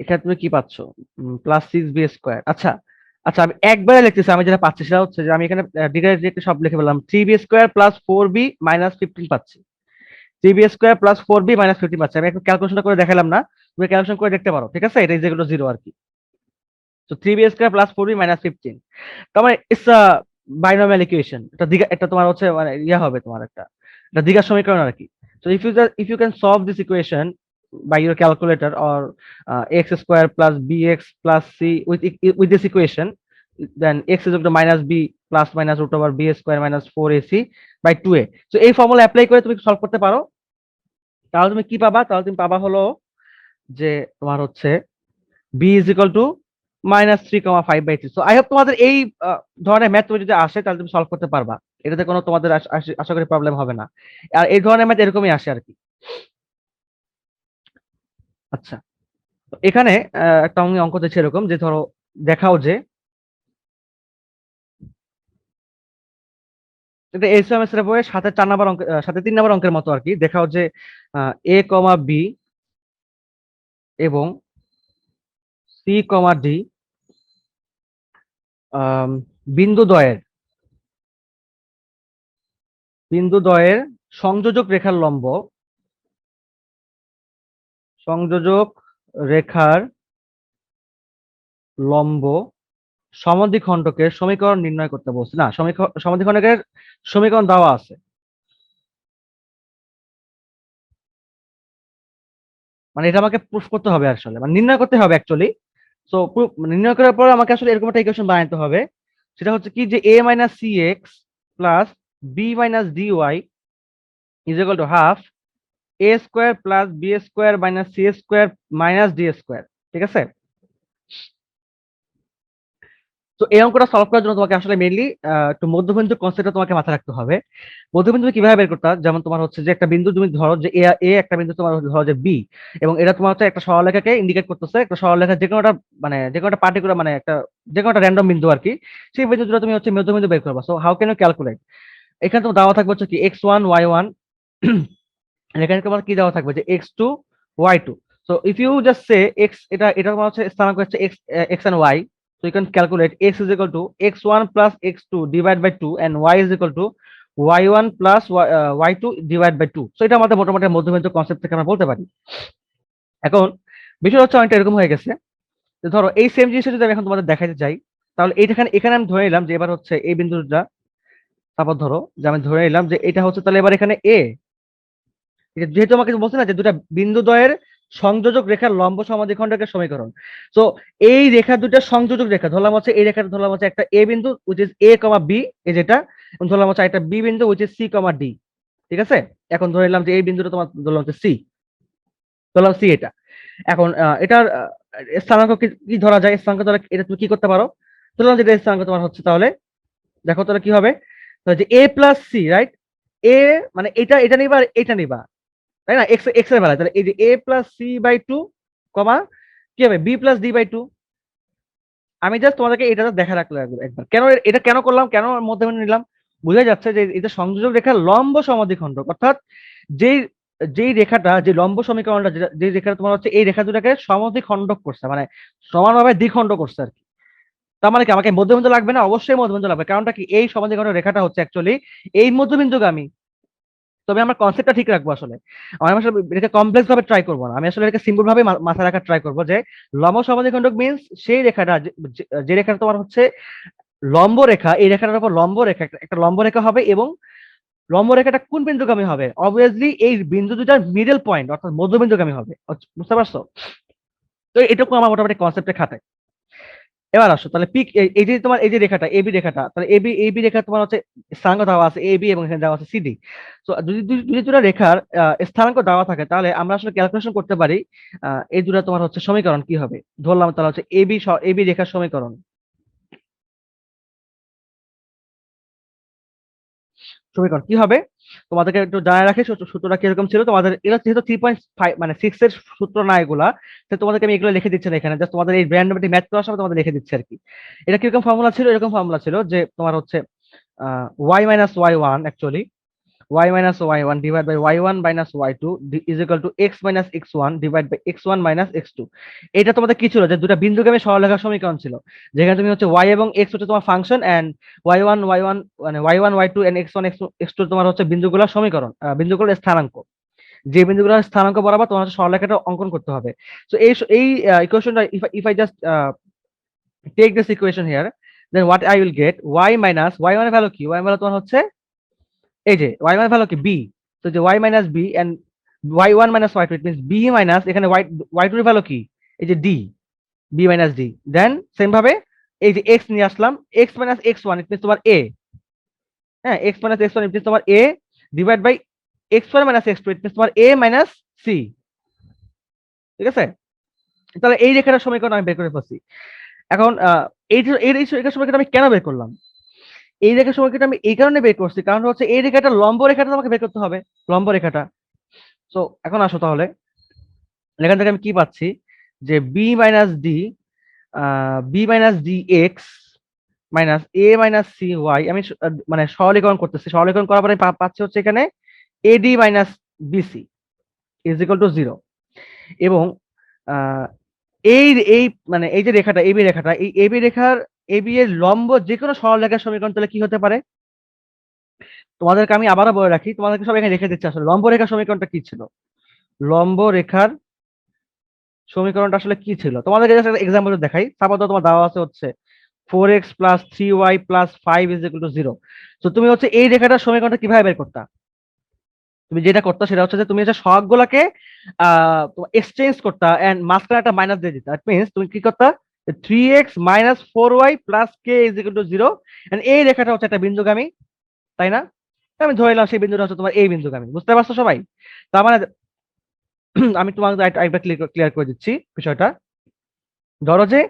এখানে তুমি কি পাচ্ছ, +6b²। আচ্ছা আচ্ছা, আমি একবারে লিখতেছি, আমি যেটা পাচ্ছি সেটা হচ্ছে যে আমি এখানে ডিরেক্টলি সব লিখে ফেললাম, 3b² + 4b -15 পাচ্ছি, 3b² + 4b -15 পাচ্ছি। আমি একটু ক্যালকুলেশন করে দেখালাম না, তুমি ক্যালকুলেশন করে দেখতে পারো, ঠিক আছে, এটা ইজ ইকুয়াল টু 0 আর কি। তো 3b² + 4b -15, তার মানে ইটস আ বাইনোমিয়াল ইকুয়েশন, এটা তোমার হচ্ছে মানে ইয়া হবে তোমার একটা দ্বিঘাত সমীকরণ আর কি। So if you can solve this equation by your calculator, or x² + bx + c with this equation, then x is equal to -b ± √b² - 4ac/2a। so এই ফর্মুলা অ্যাপ্লাই করে তুমি সলভ করতে পারো, তাহলে তুমি কি পাবা, তাহলে তুমি পাবা হলো যে তোমার হচ্ছে b is equal to -3,5/3। So I hope তোমাদের এই ধরনের ম্যাথ তুমি যদি আসে তাহলে তুমি সলভ করতে পারবা, এটাতে কোনো তোমাদের আশা করি প্রবলেম হবে না। আর এই ধরনের ম্যাথ এরকমই আসে আর কি। আচ্ছা, তো এখানে একটা আমি অঙ্ক দিচ্ছি এরকম, যে ধরো দেখাও যে এটা এসএমএস এর বইয়ের সাথে 4 নম্বর অঙ্ক, সাথে 3 নম্বর অঙ্কের মতো আর কি। দেখাও যে এ কমা বি এবং সি কমা ডি বিন্দুদ্বয়ের বিন্দুদ্বয়ের সংযোজক রেখার লম্ব, সংযোজক রেখার লম্ব সমদ্বিখণ্ডকের সমীকরণ নির্ণয় করতে বলছে। না, সমদ্বিখণ্ডকের সমীকরণ দেওয়া আছে, মানে এটা আমাকে প্রুফ করতে হবে আসলে, মানে নির্ণয় করতে হবে অ্যাকচুয়ালি। সো নির্ণয় করার পর আমাকে আসলে এরকম একটা ইকুয়েশন বানাতে হবে, সেটা হচ্ছে কি যে a - cx + b - dy is equal to half a² + b² - c² - d², ঠিক আছে। তো এই অঙ্কটা সলভ করার জন্য তোমাকে আসলে মেইনলি একটু মধ্যবিন্দু কনসেপ্টটা তোমাকে মাথায় রাখতে হবে। মধ্যবিন্দু তুমি কিভাবে বের করতে, যেমন তোমার হচ্ছে যে একটা বিন্দু তুমি ধরো যে এ একটা বিন্দু তোমার ধরো যে বি, এবং এটা তোমার হচ্ছে একটা সরলরেখাকে ইন্ডিকেট করতেছে, একটা সরলরেখা যে কোনোটা, মানে যে কোনোটা পার্টিকুলার, মানে একটা যে কোনোটা র্যান্ডম বিন্দু আর কি। সেই বিন্দুটা তুমি হচ্ছে মধ্যবিন্দু বের করবা। So how can you calculate, এখানে তোমার দেওয়া থাকবে হচ্ছে কি x1 y1, এখানে তোমার কি দেওয়া থাকবে যে x2 y2। So if you just say x, এটা তোমার হচ্ছে স্থানাঙ্ক হচ্ছে x and y, so you can calculate x is equal to x1 + x2 divided by 2 and y is equal to y1 + y2 divided by 2। So এটা আমাদের মোটামুটি মধ্যবিন্দু concept থেকে আমরা বলতে পারি। এখন বিষয় হচ্ছে অনেকটা এরকম হয়ে গেছে, যে ধরো এই সেম জিনিসটা যদি আমি এখন তোমাদের দেখাইতে চাই, তাহলে এখানে আমি ধরে নিলাম যে এবার হচ্ছে এই বিন্দুটা, তারপর ধরো যে আমি ধরে নিলাম যে এটা হচ্ছে, তাহলে এবার এখানে এ, যেহেতু আমাকে বলছে না যে দুটা বিন্দুদ্বয়ের সংযোজক রেখার লম্ব সমদ্বিখণ্ডকের সমীকরণ। তো এই রেখা দুটা সংযোজক রেখা ধরলাম হচ্ছে, এই রেখাটা ধরলাম হচ্ছে একটা এ বিন্দু উইচ ইজ a, b, এই যেটা, এবং ধরলাম হচ্ছে একটা বি বিন্দু উইচ ইজ c, d, ঠিক আছে। এখন ধরে নিলাম যে এই বিন্দুটা তোমার ধরলাম হচ্ছে সি, ধরলাম সি এটা। এখন এটার স্থানাঙ্ক কি ধরা যায়, স্থানাঙ্ক ধরা এটা তুমি কি করতে পারো, ধরলাম যে এটা স্থানাঙ্ক তোমার হচ্ছে, তাহলে দেখো তাহলে কি হবে, তাহলে যে a + c, রাইট, এ মানে এটা নিবা আর এটা নিবা, তাই না, এক্স এক্স এর বেলায়, তাহলে এই যে a + c/2 কমা কি হবে b + d/2। আমি জাস্ট তোমাদেরকে এটা দেখা রাখলাম একবার, কেন এটা কেন করলাম, কেন মধ্যবিন্দু নিলাম, বোঝা যাচ্ছে যে এটা সংযোজক রেখার লম্ব সমদ্বিখণ্ডক, অর্থাৎ যেই যেই রেখাটা, যে লম্ব সমীকরণটা, যে রেখাটা তোমার হচ্ছে এই রেখা দুটাকে সমদ্বিখণ্ডক করছে, মানে সমানভাবে দ্বিখণ্ড করছে আর কি। তার মানে কি আমাকে মধ্যবিন্দু লাগবে না? অবশ্যই মধ্যবিন্দু লাগবে। কারণটা কি, এই সমাধিকরণ রেখাটা হচ্ছে অ্যাকচুয়ালি এই মধ্যবিন্দুগামী। তবে আমার কনসেপ্টটা ঠিক রাখবো আসলে। আমি আসলে এটাকে কমপ্লেক্স ভাবে ট্রাই করবো না, আমি আসলে এটাকে সিম্পল ভাবে মাথায় রাখার ট্রাই করবো যে লম্ব সমাধিখণ্ডক মিন্স সেই রেখাটা যে রেখাটা তোমার হচ্ছে লম্ব রেখা, এই রেখাটার উপর লম্ব রেখা, একটা লম্ব রেখা হবে এবং লম্ব রেখাটা কোন বিন্দুগামী হবে? অবভিয়াসলি এই বিন্দু দুটার মিডল পয়েন্ট অর্থাৎ মধ্যবিন্দুগামী হবে। বুঝতে পারছো? তো এটুকু আমার মোটামুটি কনসেপ্টে খাতায়। এবার আসো তাহলে পিক, এই যে তোমার এই যে রেখাটা এবি রেখাটা, তাহলে এবি রেখা তোমার হচ্ছে স্থানাঙ্ক দেওয়া আছে এবি এবং এখানে দেওয়া আছে সিডি। তো যদি যদি দুটো রেখার স্থানাঙ্ক দেওয়া থাকে তাহলে আমরা আসলে ক্যালকুলেশন করতে পারি এই দুটো তোমার হচ্ছে সমীকরণ কি হবে। ধরলাম তাহলে হচ্ছে এবি রেখার সমীকরণ। সমীকরণ কি হবে তোমাদেরকে একটু জানাই রাখি, সূত্রটা কিরকম ছিল তোমাদের। এটা যেহেতু 3.5 মানে 6 এর সূত্র না এগুলা, তো তোমাদেরকে আমি এগুলো লিখে দিচ্ছি না এখানে, জাস্ট তোমাদের এই র্যান্ডমলি ম্যাথ করার সময় তোমাদের লিখে দিচ্ছি আর কি। এটা কিরকম ফর্মুলা ছিল? এরকম ফর্মুলা ছিল যে তোমার হচ্ছে y minus y one actually y minus y1 divided by y1 minus y2 is equal to x minus x1 divided by x1 minus x2। এটা তোমাদের কি ছিল? যে দুটো বিন্দুগামী সরলরেখার সমীকরণ ছিল, যেখানে তুমি হচ্ছে y এবং x হচ্ছে তোমার ফাংশন এন্ড y1 মানে y1 y2 and x1 x2 তোমার হচ্ছে বিন্দুগুলোর সমীকরণ, বিন্দুগুলোর স্থানাঙ্ক। যে বিন্দুগুলোর স্থানাঙ্ক বরাবর তোমার হচ্ছে সরলরেখাটা অঙ্কন করতে হবে। সো এই ইকুয়েশনটা if I just take this equation here, then what I will get y minus y মানে ভ্যালু কি? y মানে তোমার হচ্ছে এই যে y মানে ভ্যালু কি b, তো যে y minus b and y1 minus y2 it means b minus এখানে y2 এর ভ্যালু কি? এই যে d, b minus d। Then same ভাবে এই যে x নিয়ে আসলাম, x minus x1 it means তোমার a, হ্যাঁ x minus x1 it means তোমার a divide by x1 minus x2 it means তোমার a মাইনাস c। ঠিক আছে? তাহলে এই রেখাটার সমীকরণ আমি বের করে ফেলছি। এখন এই রেখার সমীকরণ আমি কেন বের করলাম? এই রেখার সমীকরণ আমি এই কারণে বের করছি, কারণ হচ্ছে এই রেখাটা লম্ব রেখাটা আমাকে বের করতে হবে, লম্ব রেখাটা। সো এখন আসো তাহলে এখান থেকে আমি কি পাচ্ছি যে b minus d x minus a minus c y. আমি মানে সরলীকরণ করতেছি, সরলীকরণ করার পরে পাচ্ছি হচ্ছে এখানে AD minus BC is equal to 0। এবং আহ, এই এই মানে এই যে রেখাটা এবি রেখাটা, এই এবি রেখার এবি এর লম্ব যে কোনো সরলরেখার সমীকরণ তাহলে কি হতে পারে? তোমাদেরকে আমি আবারও বলে রাখি, তোমাদেরকে সব এখানে রেখে দিচ্ছি। আসলে লম্ব রেখার সমীকরণটা কি ছিল? লম্ব রেখার সমীকরণটা আসলে কি ছিল তোমাদেরকে জাস্ট একটা এক্সাম্পল দেখাই। সাপোজ তোমার দেওয়া আছে হচ্ছে 4x plus 3y plus 5 is equal to 0। তো তুমি হচ্ছে এই রেখাটার সমীকরণটা কিভাবে বের করতা? তুমি যেটা করতে সেটা হচ্ছে যে তুমি হচ্ছে সহগগুলোকে এক্সচেঞ্জ করতা এন্ড মাঝখানে একটা মাইনাস দিয়ে দিতা। ইট মিন্স তুমি কি করতা? 3x minus 4y plus k is equal to 0 and এই রেখাটা হচ্ছে একটা বিন্দুগামী, তাই না? তো আমি ধরে নিলাম সেই বিন্দুটা হচ্ছে তোমার এই বিন্দুগামী। বুঝতে পারছো সবাই? তার মানে আমি তোমাকে আরেকবার ক্লিয়ার করে দিচ্ছি বিষয়টা। ধরো যে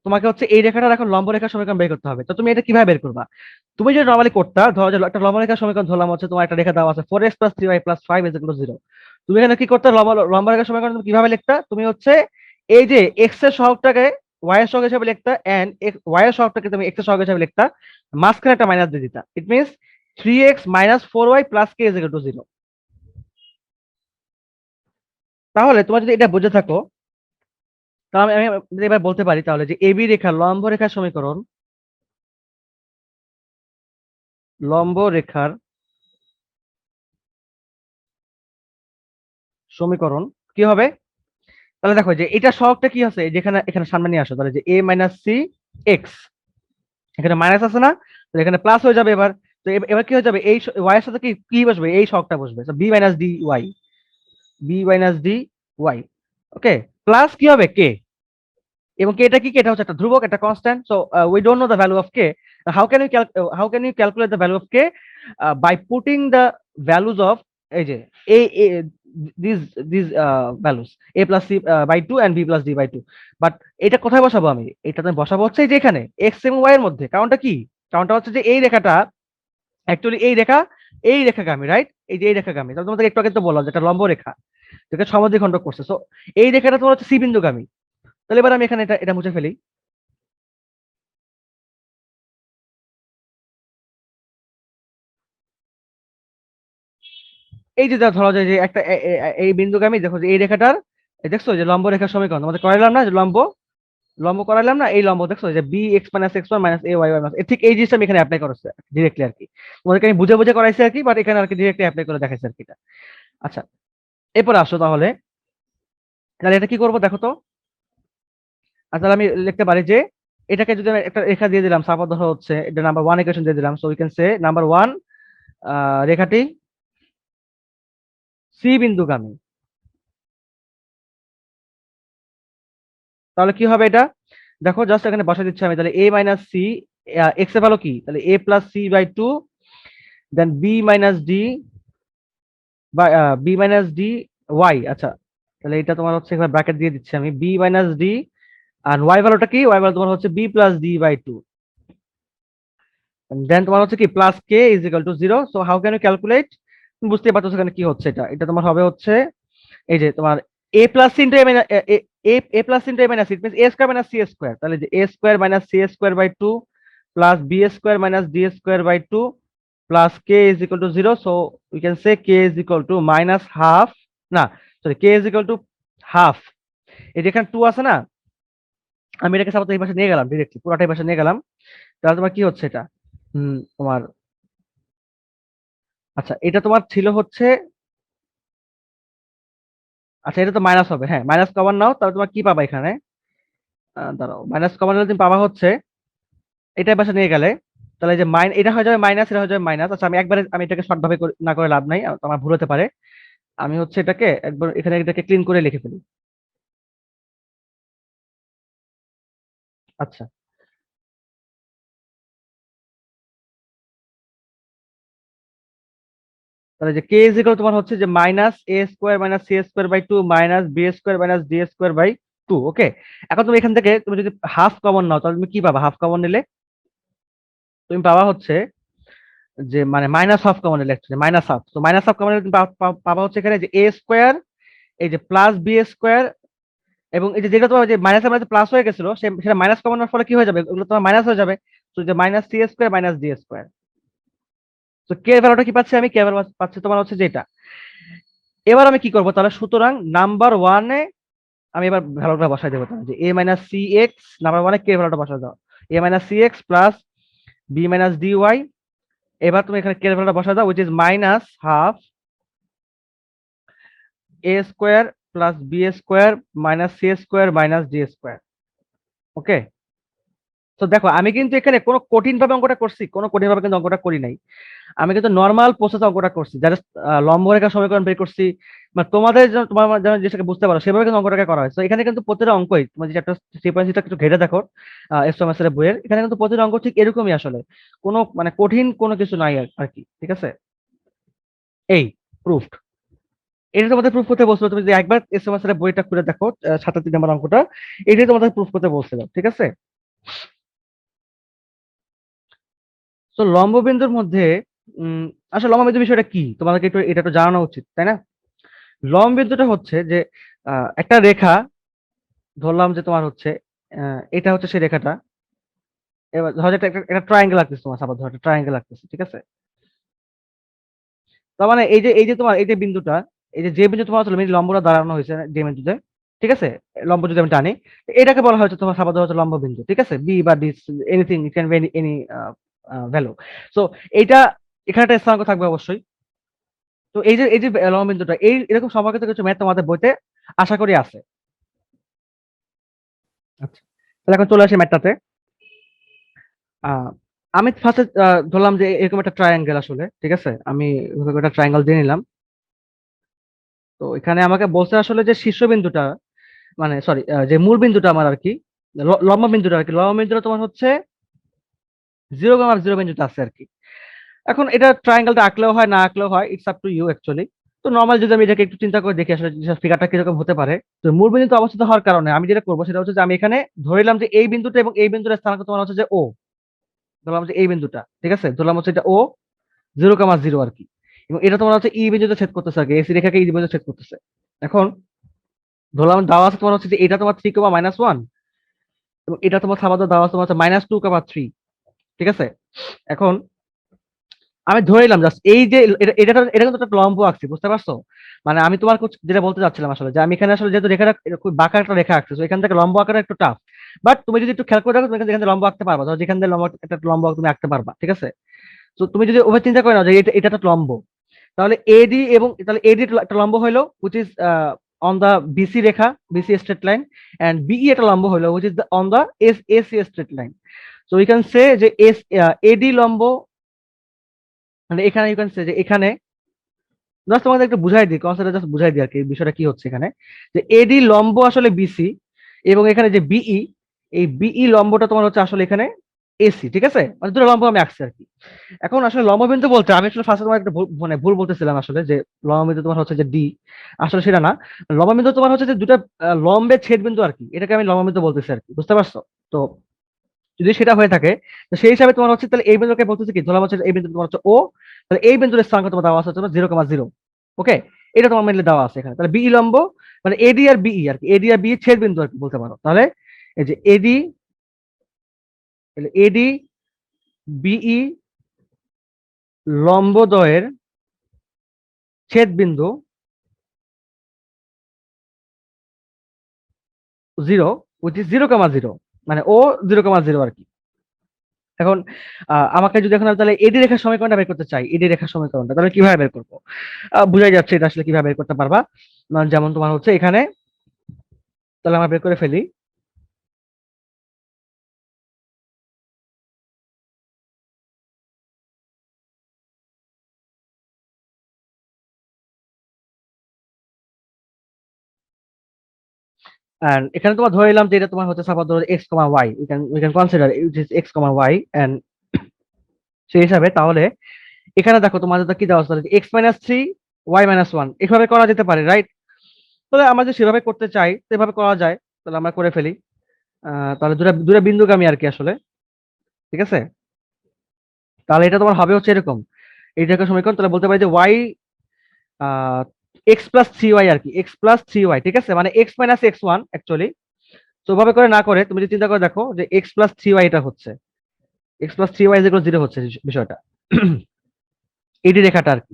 তোমাকে হচ্ছে এই রেখাটার এখন লম্ব রেখার সমীকরণ বের করতে হবে। তো তুমি এটা কিভাবে বের করবা? তুমি যে নর্মালি করতা, ধরো যে একটা লম্ব রেখার সমীকরণ ধরলাম হচ্ছে তোমার একটা রেখা দেওয়া আছে 4x plus 3y plus 5 is equal to 0। তুমি এখানে কি করতে? লম্ব রেখার সমীকরণ তুমি কিভাবে লিখতা? তুমি হচ্ছে এই যে x এর সহগটাকে y এর সহগ হিসেবে লিখতা এন্ড y এর সহগটাকে তুমি x এর সহগ হিসেবে লিখতা, মাঝখানে একটা মাইনাস দিয়ে দিতা। It means 3x minus 4y plus k is equal to 0। তাহলে তোমার যদি এটা বুঝে থাকো তাহলে আমি এবার বলতে পারি তাহলে যে এবি রেখা লম্ব রেখার সমীকরণ, লম্ব রেখার সমীকরণ কি হবে? তাহলে দেখো যে এটা সহগটা কি আছে, যেখানে এখানে সামনে নিয়ে আসো তাহলে যে a মাইনাস সি এক্স, এখানে মাইনাস আছে না, তো এখানে প্লাস হয়ে যাবে এবার। তো এবার কি হয়ে যাবে? এই ওয়াই এর সাথে কি কি বসবে? এই সহগটা বসবে, b minus d y, b minus d y. Okay, plus কি হবে? কে। এবং কে এটা কি? এটা হচ্ছে একটা ধ্রুবক, একটা constant. So we don't know the value of k. How can you calculate the value of k? By putting the values of এই যে এ this this values a plus c by 2 and b plus d by 2। But এটা কোথায় বসাবো? আমি এটা তো বসাবো হচ্ছে এই যে এখানে x এবং y এর মধ্যে। কারণটা কি? কারণটা হচ্ছে যে এই রেখাটা অ্যাকচুয়ালি এই রেখাগামী, রাইট? এই যে এই রেখাগামী, তাহলে তোমাদের একটু আগে তো বললাম যেটা লম্ব রেখা যেটা সমদ্বিখণ্ডক করছে। সো এই রেখাটা তোমার হচ্ছে সি বিন্দুগামী। তাহলে এবার আমি এখানে এটা এটা মুছে ফেলি। এই যে ধরো যে যে একটা এই বিন্দুগামী, দেখো যে এই রেখাটার দেখছো যে লম্ব রেখার সমীকরণ তোমাদের করাইলাম না, যে লম্ব লম্ব করাইলাম না, এই লম্ব দেখছো যে b x minus x one minus a y one, ঠিক এই জিনিসটা আমি এখানে অ্যাপ্লাই করেছি ডিরেক্টলি আর কি। তোমাদেরকে আমি বুঝে বুঝে করাইছি আর কি, বাট এখানে আর কি ডিরেক্টলি অ্যাপ্লাই করে দেখাইছি আর কি এটা। আচ্ছা, এরপর আসো তাহলে, তাহলে এটা কি করবো দেখো তো। আর তাহলে আমি লিখতে পারি যে এটাকে যদি আমি একটা রেখা দিয়ে দিলাম, সাপোজ ধরো হচ্ছে এটা নাম্বার ওয়ান ইকুয়েশন দিয়ে দিলাম, so we can say number one রেখাটি সি বিন্দুগামী। তাহলে কি হবে এটা, দেখো জাস্ট এখানে বসা দিচ্ছি আমি, তাহলে এ মাইনাস সি, এক্স এর ভ্যালু কি, তাহলে a plus c by two, then b minus d বা বি মাইনাস ডি ওয়াই। আচ্ছা, তাহলে এটা তোমার হচ্ছে এখানে ব্র্যাকেট দিয়ে দিচ্ছি আমি, বি মাইনাস ডি, আর ওয়াই ভ্যালুটা কি, ওয়াই ভ্যালু তোমার হচ্ছে b plus d by two, then তোমার হচ্ছে কি plus k is equal to zero. So how can you calculate, বুঝতে পারছো এখানে কি হচ্ছে, এটা এটা তোমার হবে হচ্ছে এই যে তোমার a plus into a plus into a minus, it means a square minus c square, তাহলে যে a square minus c square by two plus b square minus d square by two plus k is equal to zero. So we can say k is equal to minus half, না sorry, k is equal to half. এই যে এখানে two আছে না, আমি এটাকে suppose এই পাশে নিয়ে গেলাম, ডিরেক্টলি পুরোটাই পাশে নিয়ে গেলাম, তাহলে তোমার কি হচ্ছে এটা, তোমার, আচ্ছা এটা তোমার ছিল হচ্ছে, আচ্ছা এটা তো মাইনাস হবে, হ্যাঁ মাইনাস কমন নাও, তাহলে তোমার কি পাবা এখানে, দাঁড়াও, মাইনাস কমন নিলে তুমি পাবা হচ্ছে এটাই পাশে নিয়ে গেলে, তাহলে যে মাইন এটা হয়ে যাবে মাইনাস, এটা হয়ে যাবে মাইনাস। আচ্ছা আমি একবারে আমি এটাকে শর্ট ভাবে না করে লাভ নাই, আমার ভুল হতে পারে, আমি হচ্ছে এটাকে একবার এখানে এটাকে ক্লিন করে লিখে ফেলি। আচ্ছা, তাহলে যে কে ইজ ইকুয়াল তোমার হচ্ছে যে minus a square minus c square by two minus b square minus d square by two. Okay, এখন তুমি এখান থেকে তুমি যদি হাফ কমন নাও, তাহলে তুমি কি পাবা, হাফ কমন নিলে তুমি পাবা হচ্ছে যে মানে মাইনাস হাফ কমন নিলে, মাইনাস হাফ, তো মাইনাস হাফ কমন নিলে তুমি পাবা হচ্ছে এখানে যে এ স্কোয়ার, এই যে প্লাস বি স্কোয়ার, এবং এই যে যেটা তোমার যে মাইনাস মাইনাস প্লাস হয়ে গেছিল সেটা মাইনাস কমানোর ফলে কি হয়ে যাবে, ওগুলো তোমার মাইনাস হয়ে যাবে, তো যে minus c square minus d square. তো কে ভ্যালুটা কি পাচ্ছি আমি, কে ভ্যালু পাচ্ছি তোমার হচ্ছে যেটা। এবার আমি কি করবো তাহলে, সুতরাং নাম্বার ওয়ানে আমি এবার ভ্যালুটা বসাই দেবো, তাহলে যে a minus c x, number ওয়ানে কে ভ্যালুটা বসাই দাও, a minus c x plus b minus d y. এবার তুমি এখানে কে ভ্যালুটা বসাই দাও, which is minus half a square plus b square minus c square minus d square. Okay, তো দেখো আমি কিন্তু এখানে কোনো কঠিন ভাবে অঙ্কটা করছি, কোনো কঠিন ভাবে কিন্তু অঙ্কটা করি নাই, আমি কিন্তু নর্মাল প্রসেস অঙ্কটা করছি, যারা লম্ব রেখা সমীকরণ বের করছি, মানে তোমাদের তোমার যেন জিনিসটাকে বুঝতে পারো সেভাবে কিন্তু অঙ্কটাকে করা হয়। তো এখানে কিন্তু প্রতিটা অঙ্কই তোমার যেটা সিকোয়েন্সটা একটু ঘেটে দেখো এসএমএস এর বইয়ের, এখানে কিন্তু প্রতিটা অঙ্ক ঠিক এরকমই আসলে, কোনো মানে কঠিন কোনো কিছু নাই আর কি, ঠিক আছে। এই প্রুফড, এটা তোমাদের প্রুফ করতে বলছিল, তুমি যদি একবার এসএমএস এর বইটা খুলে দেখো ৭৭ নম্বর অঙ্কটা, এটাই তোমাদের প্রুফ করতে বলছিল, ঠিক আছে। তো লম্ববিন্দুর মধ্যে উম আসলে লম্ববিন্দু বিষয়টা কি তোমাদেরকে একটু এটা একটু জানানো উচিত, তাই না। লম্ববিন্দুটা হচ্ছে যে একটা রেখা, ধরলাম যে তোমার হচ্ছে এটা হচ্ছে সেই রেখাটা, এবার ধরো যে একটা ট্রায়াঙ্গেল আঁকতেছে, তোমার সাপোজ ধরো একটা ট্রায়াঙ্গেল আঁকতেছে, ঠিক আছে। তার মানে এই যে তোমার এই যে বিন্দুটা, এই যে বিন্দু তোমার হচ্ছে লম্বটা দাঁড়ানো হয়েছে যে বিন্দুতে, ঠিক আছে, লম্ব যদি আমি টানি, এটাকে বলা হচ্ছে তোমার সাপোজ হচ্ছে লম্ব বিন্দু, ঠিক আছে, বি বা D, anything it can be any value. So এইটা এখানে একটা স্থানাঙ্ক থাকবে অবশ্যই। তো এই যে লম্ববিন্দুটা, এরকম সম্পর্কিত কিছু ম্যাথ তোমাদের বইতে আশা করি আছে। আচ্ছা, তাহলে এখন চলে আসি ম্যাথটাতে। আহ, আমি ফার্স্টে ধরলাম যে এরকম একটা ট্রায়াঙ্গেল আসলে, ঠিক আছে, আমি এভাবে একটা ট্রায়াঙ্গেল দিয়ে নিলাম। তো এখানে আমাকে বলছে আসলে যে শীর্ষবিন্দুটা, মানে সরি, যে মূল বিন্দুটা আমার আর কি, লম্ব বিন্দুটা আর কি, লম্ব বিন্দুটা তোমার হচ্ছে 0,0 বিন্দুতে আছে আর কি। এখন এটা ট্রায়াঙ্গেলটা আঁকলেও হয় না আঁকলেও হয়, it's up to you actually. তো নর্মাল যদি আমি এটাকে একটু চিন্তা করে দেখি আসলে ফিগারটা কিরকম হতে পারে, তো মূল বিন্দুতে অবস্থিত হওয়ার কারণে আমি যেটা করবো সেটা হচ্ছে যে আমি এখানে ধরিলাম যে এই বিন্দুটা এবং এই বিন্দুর স্থানাঙ্ক তোমার হচ্ছে যে ও, ধরলাম যে এই বিন্দুটা, ঠিক আছে, ধরলাম হচ্ছে এটা ও 0,0 আর কি, এবং এটা তোমার হচ্ছে ই বিন্দুতে ছেদ করতেছে আর কি, এসি রেখাকে ই বিন্দুতে ছেদ করতেছে। এখন ধরলাম দেওয়া আছে তোমার হচ্ছে যে এটা তোমার 3,-1, এবং এটা তোমার সাবাদ দেওয়া আছে তোমার হচ্ছে -2,3, ঠিক আছে। এখন আমি ধরে নিলাম জাস্ট এই যে এটা কিন্তু একটা লম্ব আঁকছি, বুঝতে পারছো, মানে আমি তোমার যেটা বলতে চাচ্ছিলাম আসলে, যে আমি এখানে আসলে যেহেতু রেখাটা খুব বাঁকা একটা রেখা আঁকছি, তো এখান থেকে লম্ব আঁকাটা একটু টাফ। বাট তুমি যদি একটু খেয়াল করে দেখো তুমি এখানে যেখানে লম্ব আঁকতে পারবা, ধরো যেখান থেকে লম্ব একটা লম্ব তুমি আঁকতে পারবা, ঠিক আছে। তো তুমি যদি ওভাবে চিন্তা করে নাও যে এটা একটা লম্ব, তাহলে এডি এবং তাহলে এডি একটা লম্ব হইলো which is on the BC রেখা, BC straight line, and BE একটা লম্ব হইলো which is on the AC straight line. So we can say যে এডি লম্ব, মানে এখানে ইউ ক্যান সে যে এখানে জাস্ট তোমাদের একটু বুঝাই দিই, কনসেপ্টটা জাস্ট বুঝাই দিই আর কি বিষয়টা কি হচ্ছে এখানে, যে এডি লম্ব আসলে বিসি, এবং এখানে যে বিই, এই বিই লম্বটা তোমার হচ্ছে আসলে এখানে এসি, ঠিক আছে, মানে দুটো লম্ব আমি আঁকছি আর কি। এখন আসলে লম্ববিন্দু বলতে আমি আসলে ফার্স্টে তোমার একটা মানে ভুল বলতেছিলাম আসলে, যে লম্ববিন্দু তোমার হচ্ছে যে ডি, আসলে সেটা না। লম্ববিন্দু তোমার হচ্ছে যে দুটা লম্বের ছেদ বিন্দু আর কি, এটাকে আমি লম্ববিন্দু বলতেছি আর কি, বুঝতে পারছো? তো যদি সেটা হয়ে থাকে, তো সেই হিসাবে তোমার হচ্ছে তাহলে এই বিন্দুকে বলতেছে কি, ধরলাম হচ্ছে এই বিন্দু তোমার হচ্ছে ও, তাহলে এই বিন্দুর স্থানাঙ্ক তোমার দেওয়া আছে হচ্ছে 0,0। ওকে, এটা তোমার মেনলি দেওয়া আছে এখানে। তাহলে বিই লম্ব মানে এডি আর বিই আর কি, এডি আর বিই ছেদ বিন্দু আর কি বলতে পারো। তাহলে এই যে এডি, এডি বিই লম্বদ্বয়ের ছেদ বিন্দু 0, উইচ ইজ 0,0, মানে ও 0,0 আর কি। এখন আমাকে যদি এখন আমি তাহলে এডি রেখার সমীকরণটা বের করতে চাই, এডি রেখার সমীকরণটা তাহলে কিভাবে বের করবো? বুঝাই যাচ্ছে এটা আসলে কিভাবে বের করতে পারবা। যেমন তোমার হচ্ছে এখানে, তাহলে আমরা বের করে ফেলি। এন্ড এখানে তোমার ধরে নিলাম যে এটা তোমার হচ্ছে সাপোজ ধরো x comma y, we can consider it is x comma y, and সেই হিসাবে তাহলে এখানে দেখো তোমাদের কি দেওয়া আছে, x-3 y-1 এভাবে করা যেতে পারে, রাইট? তাহলে আমরা যদি সেভাবে করতে চাই সেভাবে করা যায়, তাহলে আমরা করে ফেলি। তাহলে দুটা দুটা বিন্দুগামী আর কি আসলে, ঠিক আছে। তাহলে এটা তোমার হবে হচ্ছে এরকম, এইটা একটা সমীকরণ। তাহলে বলতে পারি যে ওয়াই x+3y আর কি, x+3y, ঠিক আছে, মানে x-x1 অ্যাকচুয়ালি। তো ওভাবে করে না করে তুমি যদি চিন্তা করে দেখো যে x+3y এটা হচ্ছে, x+3y 0 হচ্ছে বিষয়টা এডি রেখাটা আর কি।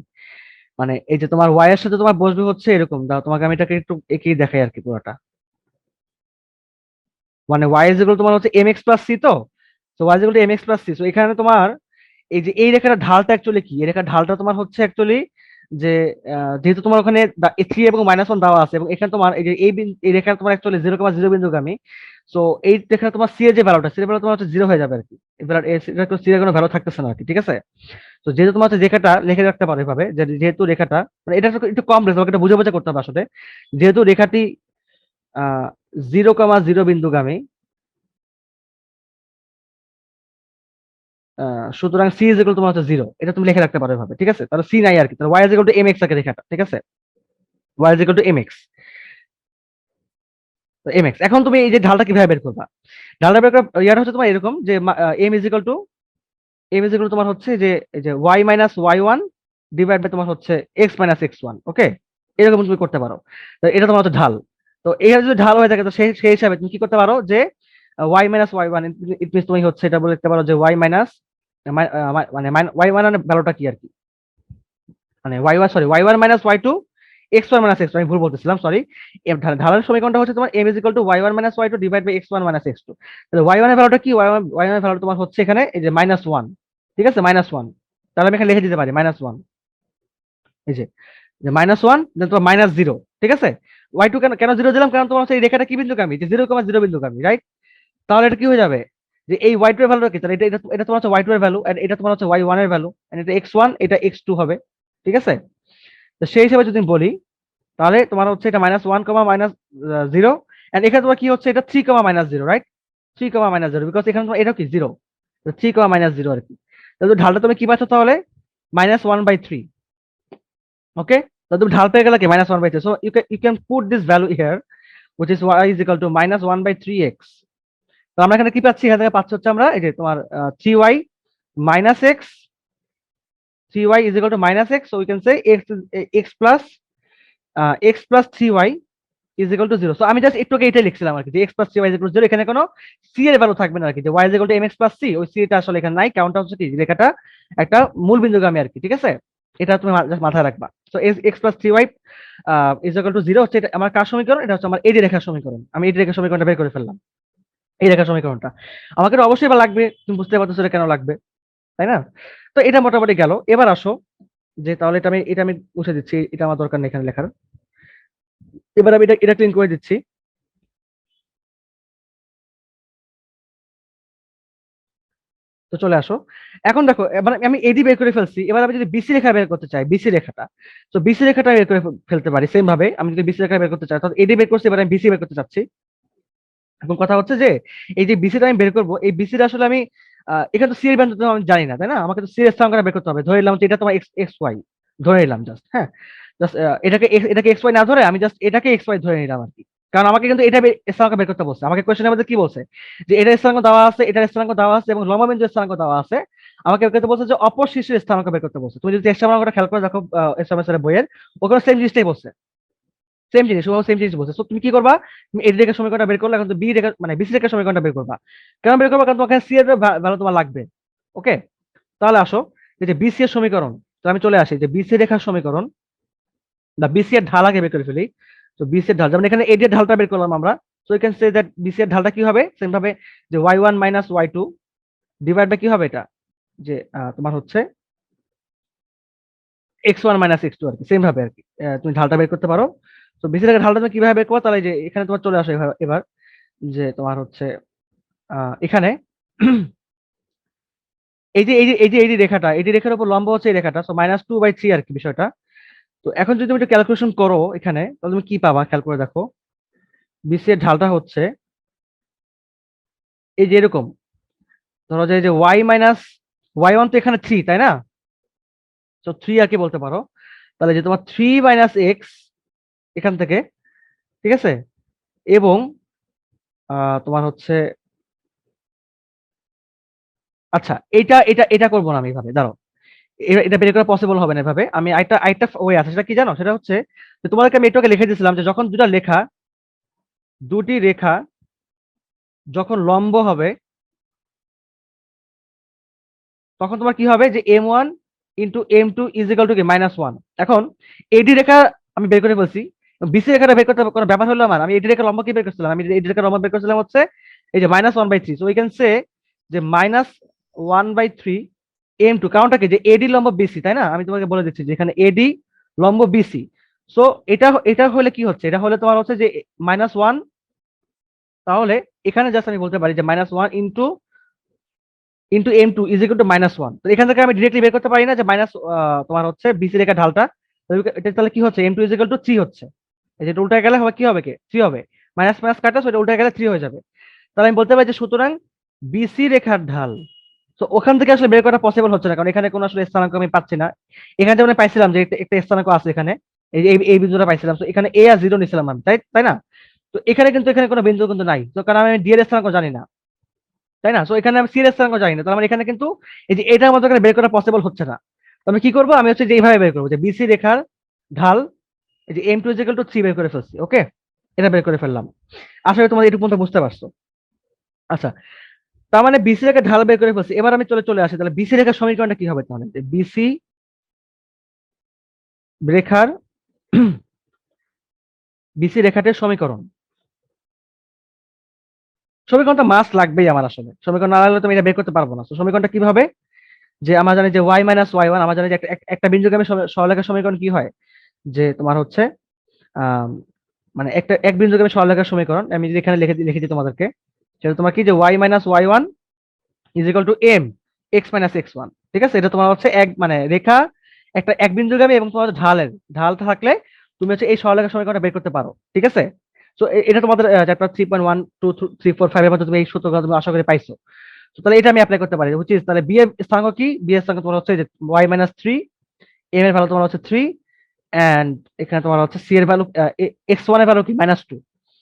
মানে এই যে তোমার ওয়াই এর সাথে তোমার বসবে হচ্ছে এরকম, দাও তোমাকে আমি এটাকে একটু এঁকেই দেখাই আর কি পুরোটা। মানে ওয়াই ইজ ইকুয়াল তোমার হচ্ছে mx+c, তো y is equal two mx+c। তো এখানে তোমার এই যে এই রেখাটা ঢালটা অ্যাকচুয়ালি কি, এই রেখার ঢালটা তোমার হচ্ছে অ্যাকচুয়ালি যে যেহেতু তোমার ওখানে 3 এবং -1 দেওয়া আছে, এবং এখানে তোমার এই যে এই রেখা তোমার অ্যাকচুয়ালি 0,0 বিন্দুগামী। সো এই রেখা তোমার সি এর যে ভ্যালুটা, সি এর ভ্যালু তোমার হচ্ছে 0 হয়ে যাবে আর কি, এবার সি এর কোনো ভ্যালু থাকতেছে না আর কি, ঠিক আছে। তো যেহেতু তোমার হচ্ছে রেখাটা লিখে রাখতে পারো এভাবে, যে যেহেতু রেখাটা মানে এটা একটু কম রেখে এটা বুঝে বুঝে করতে হবে আসলে, যেহেতু রেখাটি 0,0 বিন্দুগামী, সুতরাং সি ইজ ইকুয়াল তোমার হচ্ছে 0, এটা তুমি লিখে রাখতে পারো এভাবে, ঠিক আছে। তাহলে সি নাই আর কি, তাহলে y is equal to m x থাকে রেখাটা, ঠিক আছে, y is equal to m x. তো এম এক্স, এখন তুমি এই যে ঢালটা কিভাবে বের করবা? ঢালটা বের করার ইয়াটা হচ্ছে তোমার এরকম যে এম ইজ ইকুয়াল তোমার হচ্ছে যে এই যে y-y1 ডিভাইড বাই তোমার হচ্ছে x-x1, ওকে, এরকম তুমি করতে পারো। তো এটা তোমার হচ্ছে ঢাল। তো এই যদি ঢাল হয়ে থাকে, তো সেই হিসাবে তুমি কি করতে পারো যে y-y1 ইট মিনস তুমি হচ্ছে এটা বলে লিখতে পারো যে y মাইনাস মানে y1 এর ভ্যালুটা কি আর কি, মানে y1 sorry y1 minus y2 x1 minus x2, আমি ভুল বলতেছিলাম সরি। ঢালের সমীকরণটা হচ্ছে তোমার m is equal to y1 minus y2 divide by x1 minus x2। তাহলে y1 এর ভ্যালুটা কি, y1 এর ভ্যালু তোমার হচ্ছে এখানে এই যে -1, ঠিক আছে, -1। তাহলে আমি এখানে লিখে দিতে পারি -1, এই যে -1 দেন তোমার -0, ঠিক আছে। y2 কেন কেন 0 দিলাম, কারণ তোমার হচ্ছে এই রেখাটা কি বিন্দুগামী, যে 0,0 বিন্দুগামী, রাইট? তাহলে এটা কি হয়ে যাবে, যে এই y2 এর ভ্যালুটা কি, তাহলে এটা তোমার হচ্ছে y2 এর ভ্যালু, এন্ড এটা তোমার হচ্ছে y1 এর ভ্যালু, এন্ড এটা x1 এটা x2 হবে, ঠিক আছে। তো সেই হিসাবে যদি বলি, তাহলে তোমার হচ্ছে এটা -1, -0, এন্ড এখানে তোমার কি হচ্ছে এটা 3, -0, রাইট? 3, -0, বিকজ এখানে তোমার এটা কি 0, তো 3, -0 আর কি। তাহলে ঢালটা তুমি কি পাচ্ছ তাহলে -1/3, ওকে। তো তুমি ঢাল পেয়ে গেলে কি -1/3, so you can put this value here which is y is equal to -1/3x। তো আমরা এখানে কি পাচ্ছি, এখান থেকে পাচ্ছি হচ্ছে আমরা এই যে তোমার 3y minus x, 3y is equal to -x, so we can say x plus 3y is equal to 0। So আমি জাস্ট একটু আগে এটাই লিখছিলাম আর কি, যে x plus 3y is equal to 0, এখানে কোনো c এর ভ্যালু থাকবে না আর কি, যে y is equal to mx plus c, ওই c টা আসলে এখানে নাই, কারণটা হচ্ছে কি রেখাটা একটা মূল বিন্দুগামী আর কি, ঠিক আছে। এটা তুমি just মাথায় রাখবা। So x plus 3y is equal to 0 হচ্ছে এটা আমার কার সমীকরণ, এটা হচ্ছে আমার এডি রেখার সমীকরণ। আমি এডি রেখার সমীকরণটা বের করে ফেললাম। এই রেখার সমীকরণটা আমাকে তো অবশ্যই বা লাগবে, তুমি বুঝতে পারছো এটা কেন লাগবে, তাই না? তো এটা মোটামুটি গেল। এবার আসো যে তাহলে এটা আমি মুছে দিচ্ছি, এটা আমার দরকার নেই এখানে লেখার। এবার আমি এটা ক্লিন করে দিচ্ছি। তো চলে আসো। এখন দেখো, এবার আমি এডি বের করে ফেলছি, এবার আমি যদি বিসি রেখা বের করতে চাই, বিসি রেখাটা, তো বিসি রেখাটা বের করে ফেলতে পারি সেম ভাবে। আমি যদি বিসি রেখা বের করতে চাই, তাহলে এডি বের করছি, এবার আমি বিসি বের করতে চাচ্ছি। এখন কথা হচ্ছে যে এই যে বিসিটা আমি বের করবো, এই বিসিটা আসলে আমি এখানে তো সি এর ব্যঞ্জন তো আমি জানি না, তাই না? আমাকে তো সি এর স্থানাঙ্কটা বের করতে হবে। ধরে নিলাম যে এটা তোমার এক্স এক্স ওয়াই, ধরে নিলাম জাস্ট, হ্যাঁ, জাস্ট এটাকে এক্স ওয়াই না ধরে আমি জাস্ট এটাকে এক্স ওয়াই ধরে নিলাম আর কি। কারণ আমাকে কিন্তু এটা স্থানাঙ্ক বের করতে বলছে, আমাকে কোয়েশ্চেনের মধ্যে কি বলছে যে এটার স্থানাঙ্ক দেওয়া আছে, এটার স্থানাঙ্ক দেওয়া আছে এবং লম্ব বিন্দুর স্থানাঙ্ক দেওয়া আছে। আমাকে বের করতে বলছে যে অপর শীর্ষের স্থানাঙ্ক বের করতে বলছে। তুমি যদি স্থানাঙ্কটা খেয়াল করে দেখো এসএমএস বইয়ের, ওখানে সেম জিনিসটাই বলছে, সেম জিনিস, ও সেম জিনিস বলছে। তো তুমি কি করবা, তুমি এডি রেখার সমীকরণটা বের করলে, এখন তো বি রেখা মানে বিসি রেখার সমীকরণটা বের করবা। কেন বের করবা? কারণ তোমার সি এর ভ্যালু তোমার লাগবে। ওকে, তাহলে আসো এই যে বিসি এর সমীকরণ, তো আমি চলে আসি যে বিসি রেখার সমীকরণ বা বিসি এর ঢাল আগে বের করে ফেলি। তো বিসি এর ঢাল, যেমন এখানে এডি এর ঢালটা বের করলাম আমরা। So you can say that BC এর ঢালটা কি হবে, সেম ভাবে যে y1 minus y2 divide by কি হবে এটা, যে তোমার হচ্ছে x1 মাইনাস x2 আর কি, সেম ভাবে আর কি তুমি ঢালটা বের করতে পারো। তো বিসি রেখার ঢালটা তুমি কিভাবে বের করবে, তাহলে এই যে এখানে তোমার চলে আসো এবার যে তোমার হচ্ছে এখানে এই যে রেখাটা, এই যে রেখার উপর লম্ব হচ্ছে এই রেখাটা, সো -2/3 আর কি বিষয়টা। তো এখন যদি তুমি একটু ক্যালকুলেশন করো এখানে, তাহলে তুমি কি পাবা খেয়াল করে দেখো। বিসি এর ঢালটা হচ্ছে এই যে এরকম, ধরো যে এই যে y1 তো এখানে 3, তাই না? তো 3 আর কি বলতে পারো। তাহলে যে তোমার 3 - x এখান থেকে, ঠিক আছে, এবং তোমার হচ্ছে, আচ্ছা এটা এটা এটা করবো না আমি এভাবে, দাঁড়াও, এটা বের করা পসিবল হবে না এভাবে। আমি আরেকটা আরেকটা ওয়ে আছে, সেটা কি জানো? সেটা হচ্ছে যে তোমাদেরকে আমি এটাকে লিখে দিয়েছিলাম যে যখন দুটি রেখা যখন লম্ব হবে, তখন তোমার কি হবে যে m1 × m2 = -1। এখন এডি রেখা আমি বের করে বলছি, বিসি রেখাটা বের করতে কোনো ব্যাপার হলো আমার। আমি এডি রেখা লম্ব কি বের করছিলাম, আমি এডি রেখা লম্ব বের করছিলাম হচ্ছে এই যে -1/3। সো উই ক্যান সে যে -1/3 m2, কারণটা কি যে এডি লম্ব বিসি, তাই না? আমি তোমাকে বলে দিচ্ছি যে এখানে এডি লম্ব বিসি। সো এটা এটা হলে কি হচ্ছে, এটা হলে তোমার হচ্ছে যে -1, তাহলে এখানে জাস্ট আমি বলতে পারি যে -1 ইন্টু m2 = -1। তো এখান থেকে আমি ডিরেক্টলি বের করতে পারি না যে মাইনাস তোমার হচ্ছে বিসি রেখা ঢালটা, তো এটা তাহলে কি হচ্ছে, m2 = 3 হচ্ছে। এই যে উল্টা গেলে হবে কি হবে, কে 3 হবে, মাইনাস মাইনাস কাটা, সেটা উল্টা গেলে 3 হয়ে যাবে। তাহলে আমি বলতে পারি যে সুতরাং বিসি রেখার ঢাল, তো ওখান থেকে আসলে বের করা পসিবল হচ্ছে না, কারণ এখানে কোনো আসলে স্থানাঙ্ক আমি পাচ্ছি না। এখানে যেমন আমি পাইছিলাম যে একটা স্থানাঙ্ক আছে এখানে, এই বিন্দুটা পাইছিলাম, তো এখানে এ আর 0 নিছিলাম আমি, তাই তাই না? তো এখানে কোনো বিন্দু কিন্তু নাই, তো কারণ আমি ডি এর স্থানাঙ্ক জানি না, তাই না? সো এখানে আমি সিরিয়াস স্থানাঙ্ক জানি না, তাহলে আমার এখানে কিন্তু এই যে এটার মতো করে বের করা পসিবল হচ্ছে না। তো আমি কি করবো, আমি হচ্ছে যে এইভাবে বের করবো যে বিসি রেখার ঢাল, এই যে m2 = 3 বের করে ফেলছি। ওকে, এটা বের করে ফেললাম। আসলে তোমাদের এটুকু পর্যন্ত বুঝতে পারছো? আচ্ছা, তার মানে বিসি রেখার ঢাল বের করে ফেলছি। এবার আমি চলে চলে আসি, তাহলে বিসি রেখার সমীকরণটা কি হবে, তাহলে যে বিসি রেখার বিসি রেখাটির সমীকরণটা মাস্ট লাগবেই আমার। আসলে সমীকরণ না লাগলে তুমি এটা বের করতে পারবো না। তো সমীকরণটা কিভাবে, যে আমরা জানি যে y - y1, আমরা জানি যে একটা বিন্দুগামী সরলরেখার সমীকরণ কি হয়, যে তোমার হচ্ছে আহ মানে এক বিন্দুগামী সরলরেখার সমীকরণ আমি যদি এখানে লিখে দিই তোমাদেরকে, সেটা তোমার কি যে y - y1 = m x - x1। ঠিক আছে, এটা তোমার হচ্ছে এক মানে রেখা, একটা এক বিন্দুগামী এবং তোমার ঢাল থাকলে তুমি হচ্ছে এই সরলরেখার সমীকরণটা বের করতে পারো। ঠিক আছে, তো এটা তোমাদের চ্যাপ্টার 3.1 2 3 4 5 এর মধ্যে তুমি এই সূত্রগুলো তুমি আশা করি পাইছো। তো তাহলে এটা আমি অ্যাপ্লাই করতে পারি, তাহলে বি এর স্থানাঙ্ক কি, বি এর স্থানাঙ্ক তোমার হচ্ছে যে y - 3, m এর ভ্যালু তোমার হচ্ছে 3, এন্ড এখানে তোমার হচ্ছে সি এর ভ্যালু x1 এর ভ্যালু কি -2।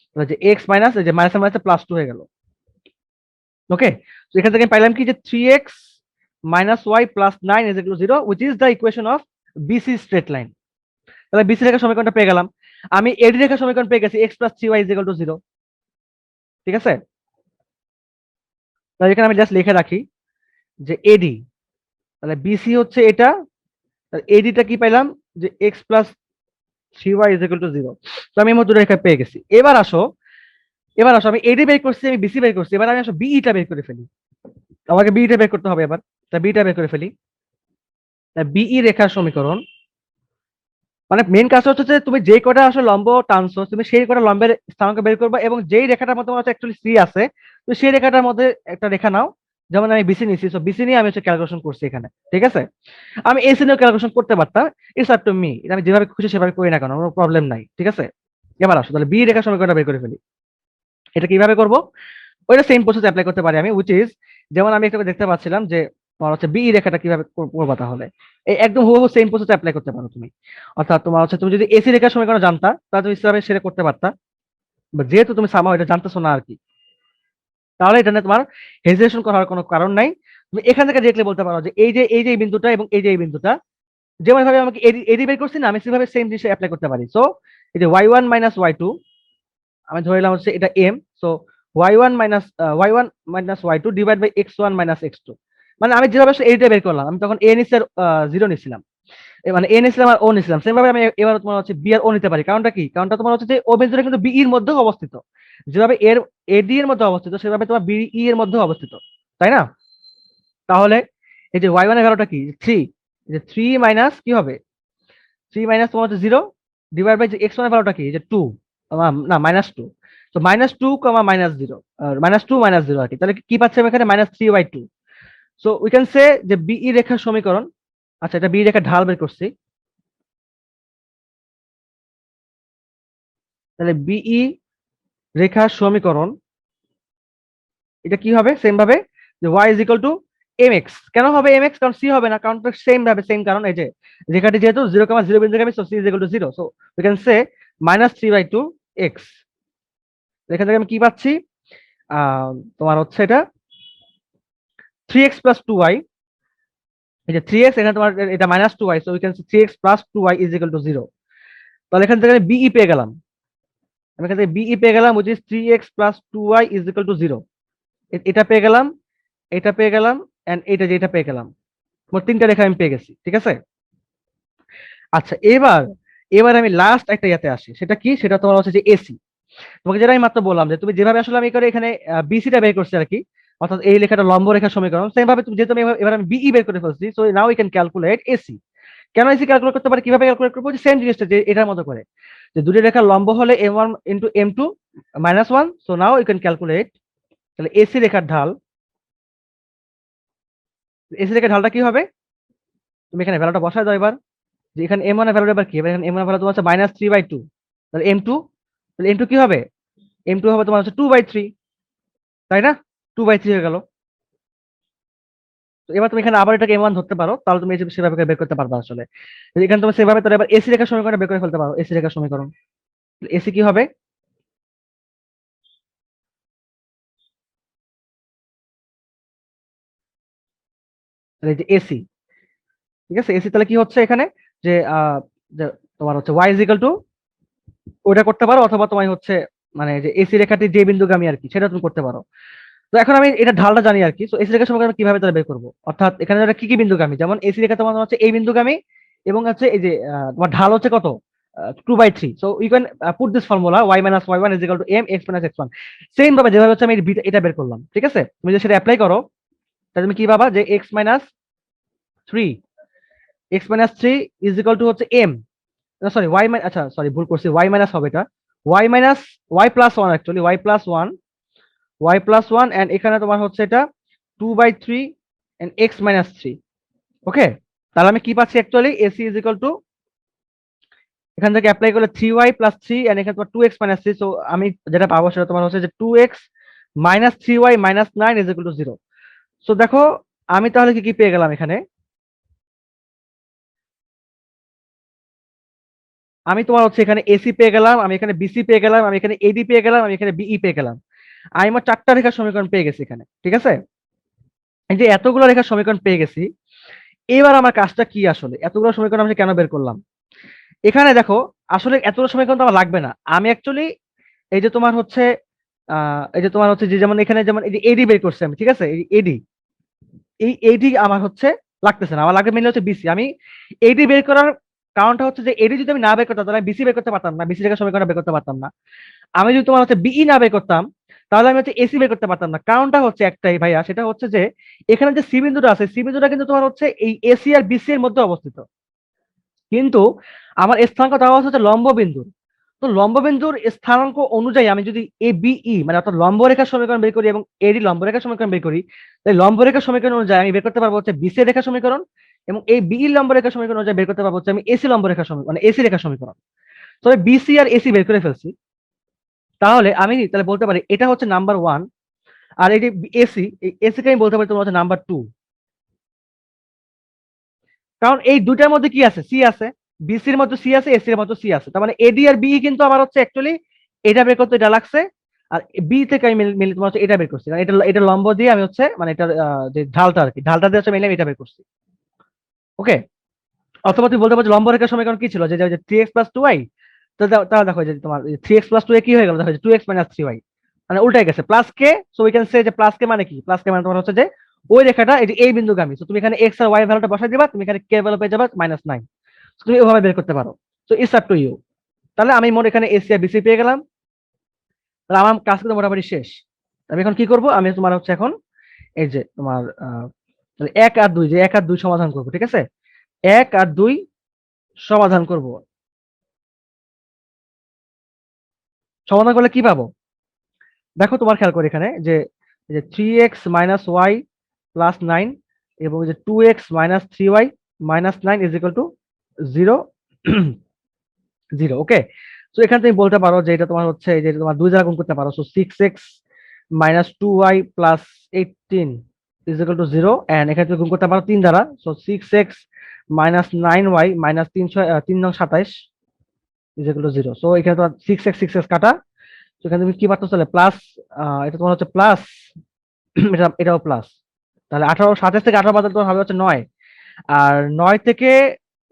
তাহলে যে x মাইনাস এই যে মাইনাস মাইনাসে +2 হয়ে গেল। ওকে, তো এখান থেকে আমি পাইলাম কি যে 3x - y + 9 = 0, which is the equation of BC straight line। তাহলে BC রেখার সমীকরণটা পেয়ে গেলাম। আমি AD রেখার সমীকরণ পেয়ে গেছি, x + 3y = 0। ঠিক আছে, তাহলে এখানে আমি জাস্ট লিখে রাখি যে AD, তাহলে BC হচ্ছে এটা, এডিটা কি পাইলাম যে x + 3y = 0। তো আমি এই মতো রেখা পেয়ে গেছি। এবার আসো, এবার আসো, আমি এডি বের করছি, আমি বিসি বের করছি, এবার আমি আসো বিইটা বের করে ফেলি। আমাকে বিইটা বের করতে হবে এবার। তা বিইটা বের করে ফেলি। বিই রেখার সমীকরণ, মানে মেন কাজ হচ্ছে যে তুমি যেই কটা আসলে লম্ব টানছো, তুমি সেই কটা লম্বের স্থানাঙ্ক বের করবা, এবং যেই রেখাটার মধ্যে তোমার অ্যাকচুয়ালি সি আছে, তো সেই রেখাটার মধ্যে একটা রেখা নাও। যেমন আমি বিসি নিছি, সো বিসি নিয়ে আমি হচ্ছে ক্যালকুলেশন করছি এখানে, ঠিক আছে। আমি এসি নিয়েও ক্যালকুলেশন করতে পারতাম, ইটস আপ টু মি, এটা আমি যেভাবে খুশি সেভাবে করি না কেন, কোনো প্রবলেম নাই, ঠিক আছে। এবার আসো তাহলে বি রেখার সমীকরণটা বের করে ফেলি। এটা কিভাবে করব? ওইটা সেম প্রসেস অ্যাপ্লাই করতে পারি আমি, উইচ ইজ, যেমন আমি একটা দেখতে পাচ্ছিলাম যে তোমার হচ্ছে বি রেখাটা কিভাবে করবা, তাহলে এই একদম হুবহু সেম প্রসেস অ্যাপ্লাই করতে পারো তুমি। অর্থাৎ তোমার হচ্ছে তুমি যদি এসি রেখার সমীকরণ জানতা, তাহলে তুমি ইসলামে সেটা করতে পারতা, বা যেহেতু তুমি সামাও এটা জানতেছো না আর কি, তাহলে এটা নিয়ে তোমার হেজিটেশন করার কোনো কারণ নাই। তুমি এখান থেকে দেখলে বলতে পারো যে এই যে এই বিন্দুটা এবং এই যে এই বিন্দুটা, যেমন ভাবে আমাকে এডি এডি বের করছি না, আমি সেভাবে সেম জিনিস অ্যাপ্লাই করতে পারি। সো এই যে y1 মাইনাস y2, আমি ধরে নিলাম হচ্ছে এটা m. So y1 minus y2 divide by x1 minus x2, মানে আমি যেভাবে এইটা বের করলাম, আমি তখন এ নিচ্ছি আর 0 নিছিলাম, মানে এ নিছিলাম আর ও নিছিলাম, সেম ভাবে আমি এবার তোমার হচ্ছে বি আর ও নিতে পারি। কারণটা কি? কারণটা তোমার হচ্ছে যে ও বিন্দুটা কিন্তু বি এর মধ্যে অবস্থিত, যেভাবে এর এডি এর মধ্যে অবস্থিত সেভাবে তোমার বিই এর মধ্যে অবস্থিত, তাই না? তাহলে এই যে y1 এর ভ্যালুটা কি? 3। এই যে 3 মাইনাস কি হবে? 3 মাইনাস তোমার হচ্ছে 0 ডিভাইড বাই যে x1 এর ভ্যালুটা কি? এই যে 2, না -2। তো -2 -0, -2 -0 আর কি। তাহলে কি পাচ্ছি আমি এখানে? -3/2। সো উই ক্যান সে যে বিই রেখার সমীকরণ, আচ্ছা এটা বিই রেখার ঢাল বের করছি, তাহলে বিই রেখার সমীকরণ এটা কি হবে? সেম ভাবে যে y is equal two mx। কেন হবে mx? কারণ c হবে না, কারণ সেম ভাবে সেম কারণ, এই যে রেখাটি যেহেতু 0,0 বিন্দু গামী, so c is equal to 0। So we can say -3/2 x। এখান থেকে আমি কি পাচ্ছি? তোমার হচ্ছে এটা 3x প্লাস 2y, এই যে 3x, এখানে তোমার এটা -2y, so we can say 3x plus 2y is equal to 0। তাহলে এখান থেকে বিই পেয়ে গেলাম, আমি এখান থেকে বিই পেয়ে গেলাম, which is 3x plus 2y is equal to 0। এটা পেয়ে গেলাম, এটা পেয়ে গেলাম, এন্ড এটা যে এটা পেয়ে গেলাম, মোট তিনটা রেখা আমি পেয়ে গেছি, ঠিক আছে। আচ্ছা এবার এবার আমি লাস্ট একটা ইয়াতে আসি, সেটা কি? সেটা তোমার হচ্ছে যে এসি। তোমাকে যেটা আমি মাত্র বললাম যে তুমি যেভাবে আসলে আমি করে এখানে বিসিটা বের করছি আর কি, অর্থাৎ এই লেখাটা লম্ব রেখার সমীকরণ, সেম ভাবে তুমি যেহেতু আমি এবার আমি বিই বের করে ফেলছি, so now we can calculate AC. কেন এসি ক্যালকুলেট করতে পারি? কিভাবে ক্যালকুলেট করবো? সেম জিনিসটা যে এটার মতো করে, যে দুটি রেখার লম্ব হলে m1 into m2 -1। So now you can calculate. তাহলে এসি রেখার ঢাল, এসি রেখার ঢালটা কি হবে? তুমি এখানে ভ্যালুটা বসায় দাও এবার, যে এখানে m1 এর ভ্যালুটা এবার কি? এবার এখানে m1 এর ভ্যালু তোমার হচ্ছে -3/2, তাহলে m2, তাহলে m2 কি হবে? m2 হবে তোমার হচ্ছে 2/3, তাই না? 2/3 হয়ে গেল। তো এবার তুমি এখানে আবার এটাকে m1 ধরতে পারো, তাহলে তুমি সেভাবে করে বের করতে পারবে আসলে। এখানে তুমি সেভাবে তাহলে এবার এসি রেখার সমীকরণ বের করে ফেলতে পারো, এসি রেখার সমীকরণ। এসি কি হবে? তাহলে এই যে এসি, ঠিক আছে, এসি তাহলে কি হচ্ছে এখানে? যে যে তোমার হচ্ছে y ইজ ইকুয়াল টু, ওটা করতে পারো, অথবা তোমার হচ্ছে মানে যে এসি রেখাটি যে বিন্দুগামী আর কি, সেটা তুমি করতে পারো। তো এখন আমি এটা ঢালটা জানি আর কি, তো এসি রেখার সমীকরণ কিভাবে তাহলে বের করবো? অর্থাৎ এখানে কি কি বিন্দুগামী, যেমন এসি রেখা তোমার হচ্ছে এই বিন্দুগামী, এবং হচ্ছে এই যে তোমার ঢাল হচ্ছে কত? 2/3। So you can put this formula y minus y1 is equal to m x minus x1। Same ভাবে যেভাবে হচ্ছে আমি এটা বের করলাম, ঠিক আছে, তুমি যদি সেটা অ্যাপ্লাই করো, তাহলে তুমি কি পাবা? যে x minus 3 is equal to হচ্ছে m, সরি y মাইনাস, আচ্ছা সরি ভুল করছি, y মাইনাস হবে এটা, y minus y plus 1, actually y plus 1 and এখানে তোমার হচ্ছে এটা 2/3 এন্ড x-3। ওকে, তাহলে আমি কি পাচ্ছি? Actually AC is equal two, এখান থেকে অ্যাপ্লাই করলে 3y প্লাস 3 এন্ড এখানে তোমার 2x-3। সো আমি যেটা পাবো সেটা তোমার হচ্ছে যে 2x minus 3y minus 9 is equal to 0। So দেখো আমি তাহলে কি কি পেয়ে গেলাম এখানে? আমি তোমার হচ্ছে এখানে এসি পেয়ে গেলাম, আমি এখানে বিসি পেয়ে গেলাম, আমি এখানে এডি পেয়ে গেলাম, আমি এখানে বিই পেয়ে গেলাম। আমি আমার চারটা রেখার সমীকরণ পেয়ে গেছি এখানে, ঠিক আছে। এই যে এতগুলো রেখার সমীকরণ পেয়ে গেছি, এবার আমার কাজটা কি? আসলে এতগুলো সমীকরণ আমি কেন বের করলাম? এখানে দেখো, আসলে এতগুলো সমীকরণ তো আমার লাগবে না। আমি অ্যাকচুয়ালি এই যে তোমার হচ্ছে এই যে তোমার হচ্ছে যে যেমন এখানে যেমন এই যে এডি বের করছি আমি, ঠিক আছে, এডি, এই এডি আমার হচ্ছে লাগতেছে না, আমার লাগবে মেনলি হচ্ছে বিসি। আমি এডি বের করার কারণটা হচ্ছে যে এডি যদি আমি না বের করতাম, তাহলে বিসি বের করতে পারতাম না, বিসি রেখার সমীকরণ বের করতে পারতাম না। আমি যদি তোমার হচ্ছে বিই না বের করতাম, তাহলে আমি হচ্ছে এসি বের করতে পারতাম না। কারণটা হচ্ছে একটাই ভাইয়া, সেটা হচ্ছে যে এখানে যে সি বিন্দুটা আছে, সি বিন্দুটা কিন্তু তোমার হচ্ছে এই এসি আর বিসি এর মধ্যে অবস্থিত, কিন্তু আমার স্থানাঙ্ক দেওয়া হচ্ছে লম্ব বিন্দু। তো লম্ব বিন্দুর স্থানাঙ্ক অনুযায়ী আমি যদি এ বিই মানে অর্থাৎ লম্ব রেখার সমীকরণ বের করি এবং এডি লম্ব রেখার সমীকরণ বের করি, তাই লম্ব রেখার সমীকরণ অনুযায়ী আমি বের করতে পারবো হচ্ছে বিসি রেখার সমীকরণ, এবং এই বিই লম্ব রেখার সমীকরণ অনুযায়ী বের করতে পারবো হচ্ছে আমি এসি লম্ব রেখার সমীকরণ, মানে এসি রেখার সমীকরণ। তবে বিসি আর এসি বের করে ফেলছি, তাহলে আমি তাহলে বলতে পারি এটা হচ্ছে নাম্বার ওয়ান, আর এই যে এসি, এই এসি কে আমি বলতে পারি তোমার হচ্ছে নাম্বার টু। কারণ এই দুটার মধ্যে কি আছে, সি আছে, বিসির মধ্যে সি আছে, এসির মধ্যে সি আছে, তার মানে এডি আর বিই কিন্তু আমার হচ্ছে অ্যাকচুয়ালি এটা বের করতে এটা লাগছে, আর বি থেকে আমি মিলে তোমার হচ্ছে এটা বের করছি, কারণ এটা এটা লম্ব দিয়ে আমি হচ্ছে মানে এটা যে ঢালটা আর কি, ঢালটা দিয়ে হচ্ছে মিলে আমি এটা বের করছি। ওকে, অথবা তুমি বলতে পারছো লম্ব রেখার সমীকরণ কি ছিল, যে three x plus two y. তাহলে দেখো যে তোমার থ্রি এক্স প্লাস টু এ কি হয়ে গেল, দেখো two x minus three y, মানে উল্টাই গেছে প্লাস কে। সো উই ক্যান সে যে প্লাস কে মানে কি, প্লাস কে মানে তোমার হচ্ছে যে ওই রেখাটা এই যে এই বিন্দুগামী। তো তুমি এখানে এক্স আর ওয়াই ভ্যালুটা বসাই দিবা, তুমি এখানে কে ভ্যালু পেয়ে যাবা -9। তুমি এভাবে বের করতে পারো। তো ইটস আপ টু ইউ। তাহলে আমি মোট এখানে এসি আর বিসি পেয়ে গেলাম, তাহলে আমার কাজ কিন্তু মোটামুটি শেষ। আমি এখন কি করব, আমি তোমার হচ্ছে এখন এই যে তোমার এক আর দুই, যে এক আর দুই সমাধান করবো, ঠিক আছে, এক আর দুই সমাধান করব। সমাধান করলে কি পাবো, দেখো তোমার খেয়াল করে এখানে যে এই যে three x minus y plus nine এবং যে two x minus three y minus nine is equal to zero, zero. Okay, তো এখানে তুমি বলতে পারো যে এটা তোমার হচ্ছে এই যে তোমার দুই দ্বারা গুণ করতে পারো, so six x minus two y plus eighteen is equal to zero, and এখানে তুমি গুণ করতে পারো তিন দ্বারা, so six x minus nine y minus তিন নং 27 is equal to zero. So এখানে তোমার সিক্স এক্স কাটা, তো এখানে তুমি কি পাচ্ছ তাহলে প্লাস, এটা তোমার হচ্ছে প্লাস, এটাও প্লাস। তাহলে 27 থেকে 18 বাদে তোমার হবে হচ্ছে 9, আর 9 থেকে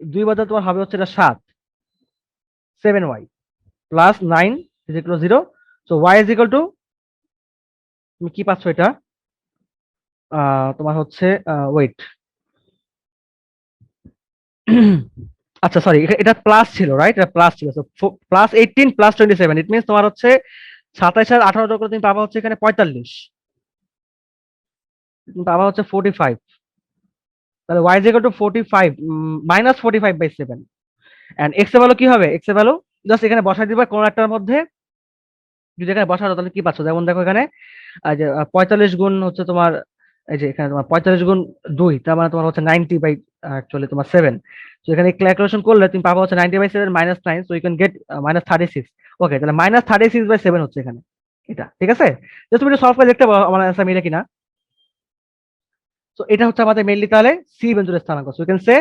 2 বাদে তোমার হবে হচ্ছে এটা 7, 7y plus 9 is equal to 0। So y is equal two, তুমি কি পাচ্ছ এটা, তোমার হচ্ছে ওয়েট, আচ্ছা সরি, এটা প্লাস ছিল রাইট, এটা প্লাস ছিল, প্লাস 18 প্লাস 27, ইট মিনস তোমার হচ্ছে 27 আর 18 যোগ করে তুমি পাবা হচ্ছে এখানে 45, তুমি পাবা হচ্ছে 45। তাহলে y is equal to 45 minus 45/7, and x এর ভ্যালু কি হবে, x এর ভ্যালু জাস্ট এখানে বসাই দিবা কোন একটার মধ্যে। যদি এখানে বসাও তাহলে কি পাচ্ছ, যেমন দেখো এখানে যে 45 গুণ হচ্ছে তোমার এই যে এখানে তোমার 45 গুণ 2, তার মানে তোমার হচ্ছে 90 বাই অ্যাকচুয়ালি তোমার 7। তো এখানে ক্যালকুলেশন করলে তুমি পাবা হচ্ছে 90/7 minus 9, so you can get -36। Okay, তাহলে -36/7 হচ্ছে এখানে এটা, ঠিক আছে। জাস্ট তুমি সলভ করে দেখতে পারো আমার অ্যান্সার মিলে কিনা। তো এটা হচ্ছে আমাদের মেইনলি তাহলে সি বিন্দুর স্থানাঙ্ক। So you can say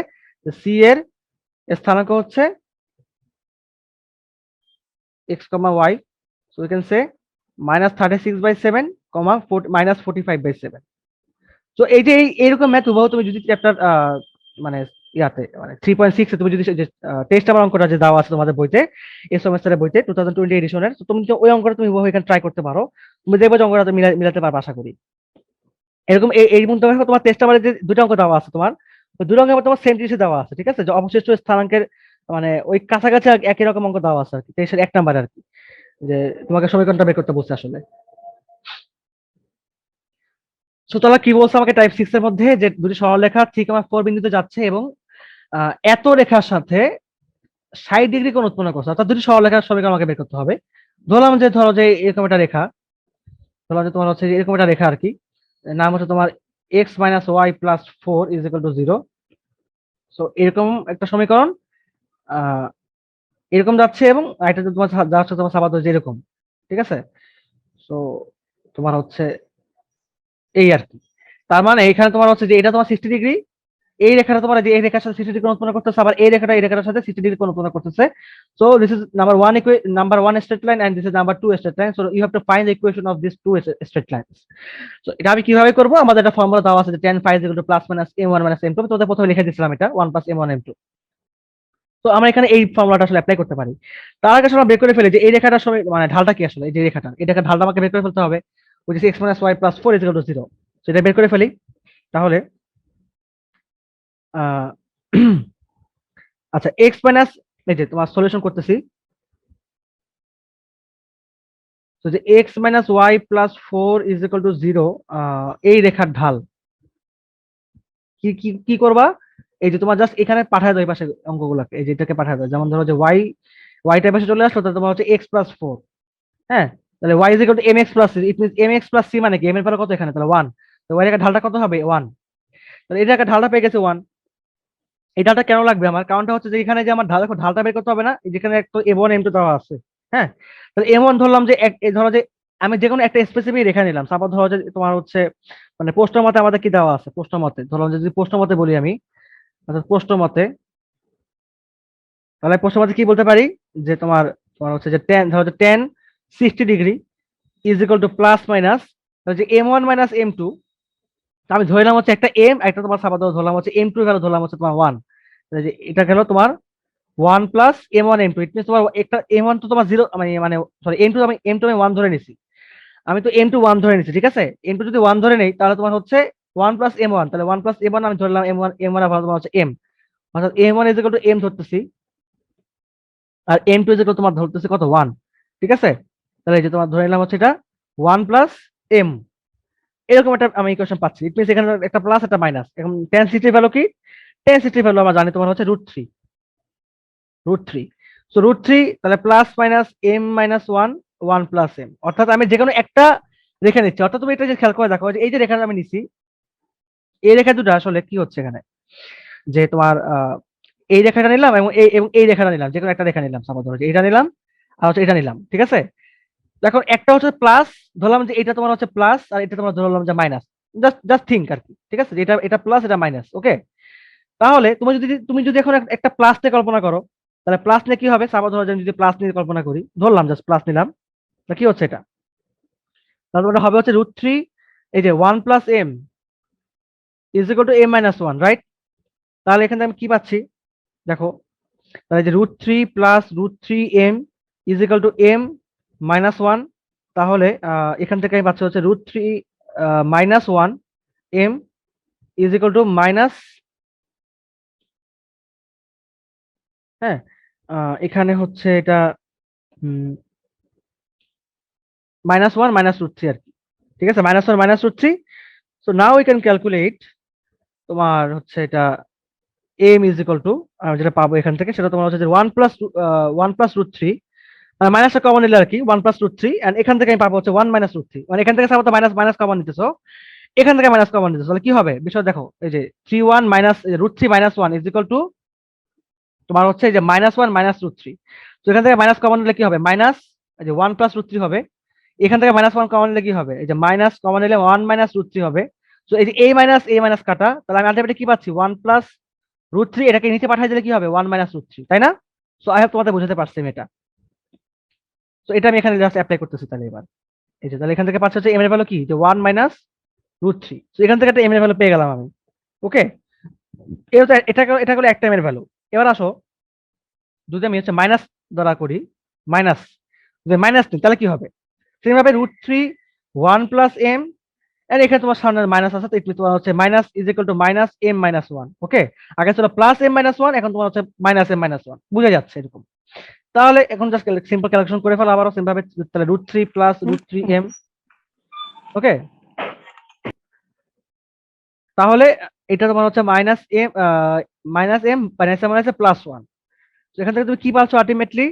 C এর স্থানাঙ্ক হচ্ছে x, y, so we can say -36/7, -45/7। তো এই যে এইরকম ম্যাথ হুবহু তুমি যদি চ্যাপ্টার মানে ইয়াতে মানে 3.6 এ তুমি যদি টেস্ট আমার অঙ্কটা যে দেওয়া আছে তোমাদের বইতে, এই সেমেস্টারের বইতে 2020 এডিশনের, তো তুমি ওই অঙ্কটা তুমি হুবহু এখানে ট্রাই করতে পারো, তুমি দেখবে যে অঙ্কটা তুমি মিলাতে পারবে আশা করি। এরকম এই মধ্যে তোমার টেস্ট আমার যে দুটো অঙ্ক দেওয়া আছে তোমার, ওই দুটো অঙ্কের মধ্যে তোমার সেম জিনিস দেওয়া আছে, ঠিক আছে, যে অবশিষ্ট স্থানাঙ্কের মানে ওই কাছাকাছি একই রকম অঙ্ক দেওয়া আছে আর কি, টেস্টের 1 নাম্বার আর কি, যে তোমাকে সমীকরণটা বের করতে বলছে আসলে। সুতরাং কি বলছে আমাকে টাইপ 6 এর মধ্যে, যে দুটি সরলরেখা 3,4 বিন্দুতে যাচ্ছে এবং এত রেখার সাথে 60 ডিগ্রি কোণ উৎপন্ন করছে, অর্থাৎ দুটি সরলরেখার সমীকরণ আমাকে বের করতে হবে। ধরো যে এরকম একটা রেখা, ধরলাম যে তোমার হচ্ছে এরকম একটা রেখা আর কি, নাম হচ্ছে তোমার x minus y plus four is equal to zero. So এরকম একটা সমীকরণ আহ এরকম যাচ্ছে, এবং এটা তোমার যাচ্ছে তোমার সাবাদ এরকম, ঠিক আছে। সো তোমার হচ্ছে এই আর কি, তার মানে এখানে তোমার হচ্ছে যে এটা তোমার 60 ডিগ্রি, এই রেখাটা তোমার যে এই রেখার সাথে 60 ডিগ্রি কোণ উৎপন্ন করতেছে, আবার এই রেখাটা এই রেখাটার সাথে 60 ডিগ্রি কোণ উৎপন্ন করতেছে। So this is number one straight line and this is number two straight line. So you have to find the equation of this two straight lines. So এটা আমি কিভাবে করবো, আমাদের একটা ফর্মুলা দেওয়া আছে যে tan phi plus minus m1 minus m2, তোদের প্রথমে লিখে দিয়েছিলাম এটা 1 প্লাস m1 m2। তো আমরা এখানে এই ফর্মুলাটা আসলে অ্যাপ্লাই করতে পারি। তার আগে আসলে আমরা বের করে ফেলি যে এই রেখাটার সময় মানে ঢালটা কি, আসলে এই যে রেখাটা, এই রেখার ঢালটা আমাকে বের করে ফেলতে হবে, which is x minus y plus 4 is equal to 0। সেটা বের করে ফেলি তাহলে আহ আচ্ছা, এক্স মাইনাস, এই যে তোমার সলিউশন করতেছি, তো যে x minus y plus 4 is equal to 0, এই রেখার ঢাল কি কি কি করবা? এই যে তোমার জাস্ট এখানে পাঠায় দাও এই পাশে অঙ্কগুলোকে, এই যে এটাকে পাঠায় দাও। যেমন ধরো যে ওয়াইটা পাশে চলে আসলো, তাহলে তোমার হচ্ছে এক্স প্লাস 4। হ্যাঁ, তাহলে y is equal to m x plus c, it means m x plus c মানে কি? এম এর ভ্যালু কত এখানে? তাহলে 1। তো ওয়াই এর ঢালটা কত হবে? 1। তাহলে এটা একটা ঢালটা পেয়ে গেছে 1। এই ঢালটা কেন লাগবে আমার? কারণটা হচ্ছে যে এখানে যে আমার ঢাল, দেখো ঢালটা বের করতে হবে না, যেখানে একটা M1 M2 দেওয়া আছে। হ্যাঁ, তাহলে M1 ধরলাম যে ধরো যে আমি যে কোনো একটা স্পেসিফিক রেখা নিলাম। সাপোজ ধরো যে তোমার হচ্ছে মানে প্রশ্ন মতে আমাদের কি দেওয়া আছে? প্রশ্ন মতে ধরলাম যে, যদি প্রশ্ন মতে বলি আমি, অর্থাৎ প্রশ্ন মতে, তাহলে প্রশ্ন মতে কি বলতে পারি? যে তোমার তোমার হচ্ছে যে ধরো যে 10 60 degree is equal two plus minus যে M1 মাইনাস M2। আমি ধরলাম হচ্ছে একটা এম, একটা তোমার সাপোজ ধরলাম হচ্ছে M2 ভ্যালু ধরলাম হচ্ছে তোমার 1। যে এটা গেল তোমার 1 plus M1 M2, it means তোমার একটা M1 তো তোমার 0, মানে মানে সরি M2 আমি 1 ধরে নিছি। আমি তো M2 1 ধরে নিছি, ঠিক আছে? M2 যদি 1 ধরে নেই, তাহলে তোমার হচ্ছে 1 প্লাস M1, তাহলে 1 প্লাস M1 আমি ধরলাম M1 এর ভালো তোমার হচ্ছে M, অর্থাৎ M1 is equal to M ধরতেছি, আর M2 ইজ ইকুয়াল তোমার ধরতেছি কত? 1। ঠিক আছে, তাহলে এই যে তোমার ধরে নিলাম হচ্ছে এটা 1 প্লাস M, এরকম একটা আমি ইকুয়েশন পাচ্ছি। ইট মিনস এখানে একটা প্লাস একটা মাইনাস। এখন tan সিটির ভ্যালু কি? tan সিটির ভ্যালু আমরা জানি তোমার হচ্ছে √3, √3। সো √3, তাহলে plus minus M minus 1, 1 plus M, অর্থাৎ আমি যে কোনো একটা রেখা নিচ্ছি। অর্থাৎ তুমি এটা যে খেয়াল করে দেখো যে এই যে রেখাটা আমি নিচ্ছি, এই রেখা দুটো আসলে কি হচ্ছে এখানে, যে তোমার এই রেখাটা নিলাম এবং এই রেখাটা নিলাম, যে কোনো একটা রেখা নিলাম। সাপোজ ধরো যে এটা নিলাম আর হচ্ছে এটা নিলাম, ঠিক আছে? দেখো একটা হচ্ছে প্লাস, ধরলাম যে এটা তোমার হচ্ছে প্লাস, আর এটা তোমার ধরলাম যে মাইনাস। জাস্ট জাস্ট থিঙ্ক আর কি, ঠিক আছে? যে এটা এটা প্লাস, এটা মাইনাস, ওকে? তাহলে তুমি যদি এখন একটা প্লাস নিয়ে কল্পনা করো, তাহলে প্লাস নিয়ে কি হবে? সাপোজ ধরো যে আমি যদি প্লাস নিয়ে কল্পনা করি, ধরলাম জাস্ট প্লাস নিলাম, তাহলে কি হচ্ছে এটা? তাহলে ওটা হবে হচ্ছে √3, এই যে 1 plus M is equal to M minus 1, right? তাহলে এখানে আমি কি পাচ্ছি দেখো, তাহলে যে √3 plus √3M is equal to M minus 1। তাহলে এখান থেকে আমি পাচ্ছি হচ্ছে √3 minus 1 M is equal to minus, হ্যাঁ, এখানে হচ্ছে এটা -1 -√3 আর কি, ঠিক আছে? -1 -√3। So now we can calculate তোমার হচ্ছে এটা M ইজ ইকুয়াল টু, যেটা পাবো এখান থেকে সেটা তোমার হচ্ছে যে 1 প্লাস √3, মাইনাসটা কমন নিলে আর কি 1 প্লাস √3, এন্ড এখান থেকে আমি পাবো হচ্ছে 1 -√3, মানে এখান থেকে সাপোজ মাইনাস মাইনাস কমন নিতেছো, এখান থেকে মাইনাস কমন নিতেছো, তাহলে কি হবে বিষয় দেখো, এই যে 3 1 minus √3 minus 1 is equal two তোমার হচ্ছে এই যে -1 -√3। তো এখান থেকে মাইনাস কমন নিলে কি হবে? মাইনাস, এই যে 1 প্লাস √3 হবে, এখান থেকে -1 কমন নিলে কি হবে? এই যে মাইনাস কমন নিলে 1 -√3 হবে। তো এই যে a মাইনাস কাটা, তাহলে আমি আলটিমেটলি কি পাচ্ছি? 1 প্লাস √3, এটাকে নিচে পাঠিয়ে দিলে কি হবে? 1 -√3, তাই না? সো আই হোপ তোমাদের বুঝাতে পারছি আমি এটা। তো এটা আমি এখানে জাস্ট অ্যাপ্লাই করতেছি। তাহলে এবার এই যে, তাহলে এখান থেকে পাচ্ছি হচ্ছে m এর ভ্যালু কি? যে 1 -√3। তো এখান থেকে একটা m এর ভ্যালু পেয়ে গেলাম আমি, ওকে? এটা হলো একটা m এর ভ্যালু। এবার আসো, যদি আমি হচ্ছে মাইনাস দ্বারা করি, মাইনাস, যদি মাইনাস নিই তাহলে কি হবে? সেমভাবে √3 1 প্লাস M, এন্ড এখানে তোমার সামনে মাইনাস আছে, তো একটু তোমার হচ্ছে minus is equal to minus M minus 1, ওকে? আগে ছিল প্লাস M মাইনাস 1, এখন তোমার হচ্ছে মাইনাস M মাইনাস 1, বুঝা যাচ্ছে এরকম? তাহলে এখন জাস্ট সিম্পল ক্যালকুলেশন করে ফেলো আবারও সেম ভাবে। তাহলে √3 প্লাস √3M, ওকে? তাহলে এটা তোমার হচ্ছে মাইনাস M প্লাস 1। তো এখান থেকে তুমি কি পাচ্ছ আলটিমেটলি?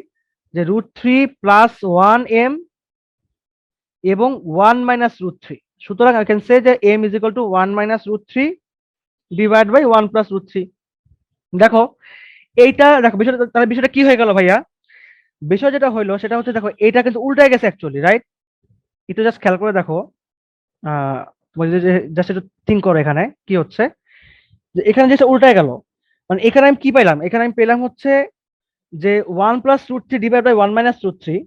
যে √3 প্লাস 1M এবং 1 -√3। সুতরাং আই ক্যান সে যে M is equal to 1 -√3 divide by 1 plus √3। দেখো এইটা, দেখো বিষয়টা, তাহলে বিষয়টা কি হয়ে গেল ভাইয়া? বিষয় যেটা হইলো সেটা হচ্ছে, দেখো এটা কিন্তু উল্টায় গেছে অ্যাকচুয়ালি, রাইট? একটু জাস্ট খেয়াল করে দেখো, তুমি যদি জাস্ট একটু থিঙ্ক করো এখানে কি হচ্ছে, যে এখানে যেটা উল্টায় গেল, মানে এখানে আমি কি পাইলাম? এখানে আমি পেলাম হচ্ছে যে 1 প্লাস √3 ডিভাইড বাই 1 -√3,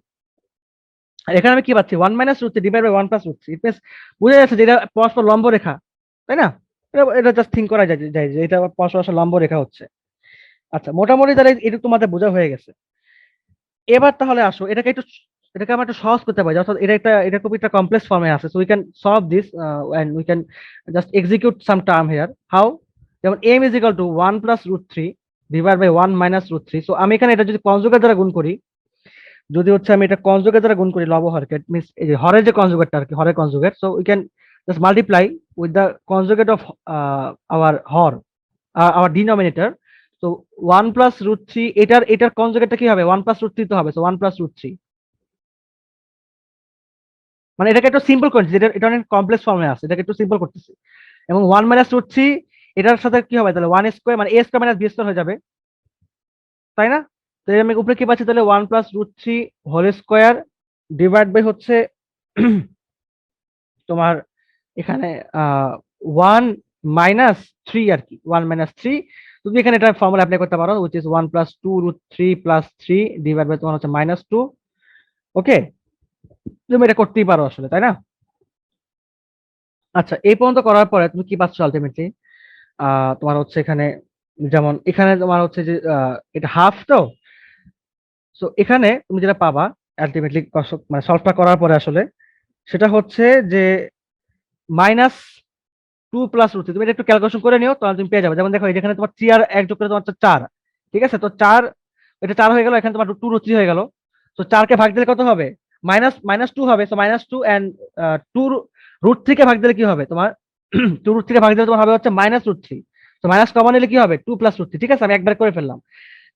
আর এখানে আমি কি পাচ্ছি? 1 -√3 divide by 1 plus √3। It means বুঝা যাচ্ছে যে এটা পরস্পর লম্ব রেখা, তাই না? এটা জাস্ট থিঙ্ক করা যায় যে এটা পরস্পর লম্ব রেখা হচ্ছে। আচ্ছা, মোটামুটি তাহলে এটুকু তোমাদের বোঝা হয়ে গেছে। এবার তাহলে আসো এটাকে আমরা একটু সহজ করতে পারি, অর্থাৎ এটা খুব একটা কমপ্লেক্স ফর্মে আছে। So we can solve this and we can just execute some term here. How? যেমন m is equal to 1 plus √3 divide by 1 minus √3। So আমি এখানে এটা যদি কনজুগেট দ্বারা গুণ করি, যদি হচ্ছে আমি এটা কনজুগেট দ্বারা গুণ করি লব হরকে, মিন্স এই যে হরের যে কনজুগেটটা আর কি, হরের conjugate, so we can just multiply with the conjugate of our হর, আওয়ার ডিনোমিনেটর। তো 1 প্লাস রুট থ্রি, এটার কনজুগেটটা কি হবে? 1 প্লাস রুট থ্রি তো হবে, সো 1 প্লাস রুট থ্রি। মানে এটাকে একটু সিম্পল করছি, এটা অনেক কমপ্লেক্স ফর্মে আছে, এটাকে একটু সিম্পল করতেছি। এবং 1 মাইনাস রুট থ্রি, এটার সাথে কি হবে তাহলে? 1 স্কোয়ার মানে এ স্কোয়ার মাইনাস বি স্কোয়ার হয়ে যাবে, তাই না? তো আমি উপরে কি পাচ্ছি তাহলে? 1 plus root three whole square divide by হচ্ছে তোমার এখানে 1 মাইনাস থ্রি আর কি, 1 মাইনাস থ্রি। তুমি এখানে এটা ফর্মুলা অ্যাপ্লাই করতে পারো, which is 1 plus two root three plus three divide by তোমার হচ্ছে মাইনাস টু। ওকে, তুমি এটা করতেই পারো আসলে, তাই না? আচ্ছা, এই পর্যন্ত করার পরে তুমি কি পাচ্ছ আলটিমেটলি? তোমার হচ্ছে এখানে, যেমন এখানে তোমার হচ্ছে যে এটা হাফ, তো সো এখানে তুমি যেটা পাবা আলটিমেটলি মানে সলভটা করার পরে আসলে, সেটা হচ্ছে যে minus two plus root three. তুমি এটা একটু ক্যালকুলেশন করে নিও, তাহলে তুমি পেয়ে যাবে। যেমন দেখো এখানে তোমার থ্রি আর এক যোগ করে তোমার চার, ঠিক আছে? তো চার, এটা চার হয়ে গেল, এখানে তোমার টু রুট থ্রি হয়ে গেল। তো চারকে ভাগ দিলে কত হবে? মাইনাস মাইনাস টু হবে। So minus two and two root three কে ভাগ দিলে কি হবে তোমার? টু রুট থ্রি কে ভাগ দিলে তোমার হবে হচ্ছে মাইনাস রুট থ্রি। তো মাইনাস কমন নিলে কি হবে? Two plus root three. ঠিক আছে, আমি একবার করে ফেললাম।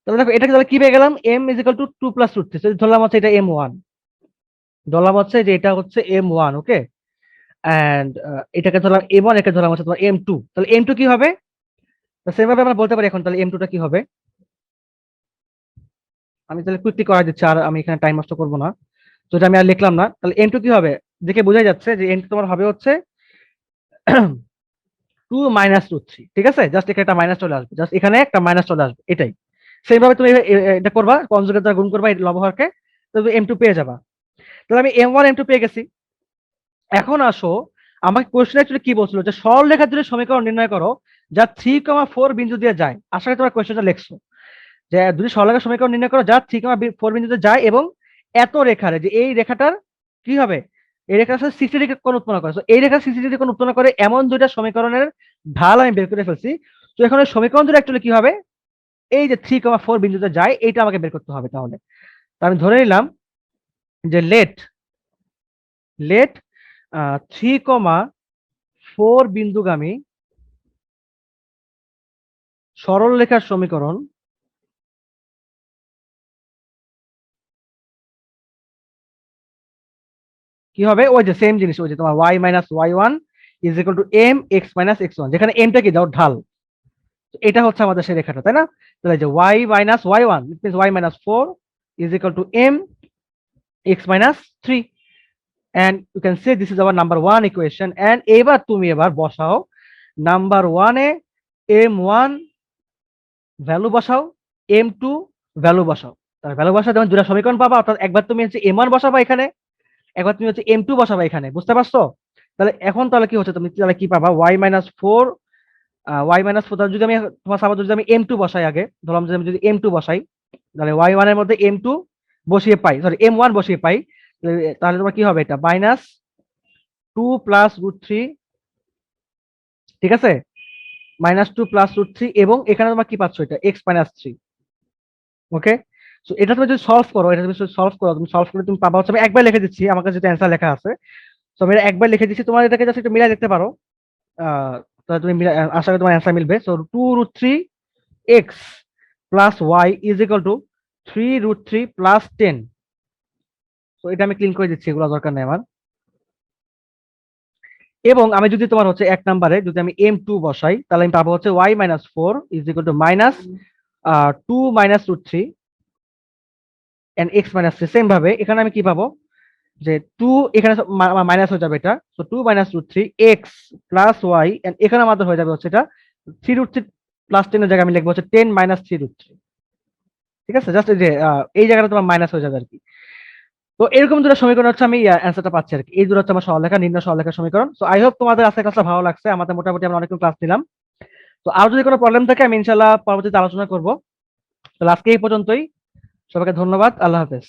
তাহলে দেখো এটাকে তাহলে কি পেয়ে গেলাম? M is equal to two plus root three. ধরলাম হচ্ছে এটা এম ওয়ান, ধরলাম হচ্ছে যে এটা হচ্ছে এম ওয়ান। ওকে, অ্যান্ড এটাকে ধরলাম এম ওয়ান, এটাকে ধরলাম হচ্ছে তোমার এম টু। তাহলে এম টু কি হবে? সেম ভাবে আমরা বলতে পারি এখন তাহলে এম টুটা কি হবে। আমি তাহলে কুইকলি করা দিচ্ছি, আর আমি এখানে টাইম নষ্ট করবো না। তো এটা আমি আর লিখলাম না। তাহলে এম টু কি হবে? দেখে বোঝা যাচ্ছে যে এম টু তোমার হবে হচ্ছে টু মাইনাস রুট থ্রি। ঠিক আছে, জাস্ট এখানে একটা মাইনাস চলে আসবে, জাস্ট এখানে একটা মাইনাস চলে আসবে, এটাই। সেইভাবে তুমি এটা করবা, কনজুগেট দ্বারা গুণ করবা এই লবহরকে, তুমি এম টু পেয়ে যাবা। তাহলে আমি এম ওয়ান এম টু পেয়ে গেছি। এখন আসো, আমাকে কোশ্চেন অ্যাকচুয়ালি কি বলছিল যে সরলরেখার জন্য সমীকরণ নির্ণয় করো যা 3,4 বিন্দু দিয়ে যায়। আশা করি তোমার কোশ্চেনটা লিখছো যে দুটি সরলরেখার সমীকরণ নির্ণয় করো যা 3,4 বিন্দুতে যায় এবং এত রেখার, যে এই রেখাটার কি হবে? এই রেখার সাথে 60 ডিগ্রি কোণ উৎপন্ন করে। তো এই রেখার 60 ডিগ্রি কোণ উৎপন্ন করে এমন দুইটা সমীকরণের ঢাল আমি বের করে ফেলছি। তো এখন ওই সমীকরণ দুটো অ্যাকচুয়ালি কি হবে? এই যে 3,4 বিন্দুতে যায়, এইটা আমাকে বের করতে হবে। তাহলে তা আমি ধরে নিলাম যে লেট লেট 3,4 বিন্দুগামী সরল রেখার সমীকরণ কি হবে? ওই যে সেম জিনিস, ওই যে তোমার y minus y one is equal to m x minus x one, যেখানে এমটা কি দাও? ঢাল। এটা হচ্ছে আমাদের সেই রেখাটা, তাই না? তাহলে যে y minus y one it means y minus four is equal to m x minus three, and you can say this is our number one equation. and এবার তুমি এবার বসাও নাম্বার ওয়ানে এম ওয়ান ভ্যালু বসাও, M to value বসাও। তার value বসাও, যেমন দুটা সমীকরণ পাবা, অর্থাৎ একবার তুমি হচ্ছে এম ওয়ান বসাবা এখানে, একবার তুমি হচ্ছে এম টু বসাবা এখানে। বুঝতে পারছো? তাহলে এখন তাহলে কি হচ্ছে, তুমি তাহলে কি পাবা? ওয়াই মাইনাস ফোর, তাহলে যদি আমি তোমার সাপোজ যদি আমি এম টু বসাই, আগে ধরলাম যে আমি যদি এম টু বসাই, তাহলে ওয়াই ওয়ান এর মধ্যে এম টু বসিয়ে পাই, সরি এম ওয়ান বসিয়ে পাই, তাহলে তোমার কি হবে? এটা minus two plus root three, ঠিক আছে? Minus two plus root three, এবং এখানে তোমার কি পাচ্ছ? এটা x minus three. Okay, so এটা তুমি যদি সলভ করো, এটা তুমি সলভ করো, তুমি সলভ করে তুমি পাবা হচ্ছে, আমি একবার লিখে দিচ্ছি, আমার কাছে যেটা অ্যান্সার লেখা আছে। তো আমি এটা একবার লিখে দিচ্ছি, তোমার এটাকে জাস্ট একটু মিলাই দেখতে পারো। তাহলে তুমি আশা করি তোমার অ্যান্সার মিলবে। So two root three x plus y is equal to three root three plus ten. তো এটা আমি ক্লিন করে দিচ্ছি, এগুলো দরকার নেই আমার। এবং আমি যদি তোমার হচ্ছে এক নাম্বারে যদি আমি এম টু বসাই, তাহলে আমি পাবো হচ্ছে y minus four is equal to minus two minus root three and x minus three. Same ভাবে এখানে আমি কি পাবো? যে টু এখানে মাইনাস হয়ে যাবে এটা, তো two minus root three x plus y, and এখানে আমাদের হয়ে যাবে হচ্ছে এটা থ্রি রুট থ্রি প্লাস টেনের জায়গায় আমি লিখবো হচ্ছে ten minus three root three. ঠিক আছে, জাস্ট এই যে এই জায়গাটা তোমার মাইনাস হয়ে যাবে আর কি। তো এরকম দুটো সমীকরণ হচ্ছে আমি অ্যান্সারটা পাচ্ছি আর কি। এই দুটো হচ্ছে আমার সরলরেখা, নিম্ন সরলরেখা সমীকরণ। সো আই হোপ তোমাদের আজকে ক্লাসটা ভালো লাগছে। আমাদের মোটামুটি আমরা অনেকক্ষণ ক্লাস নিলাম। তো আর যদি কোনো প্রবলেম থাকে আমি ইনশাল্লাহ পরবর্তীতে আলোচনা করবো। তাহলে আজকে এই পর্যন্তই। সবাইকে ধন্যবাদ, আল্লাহ হাফেজ।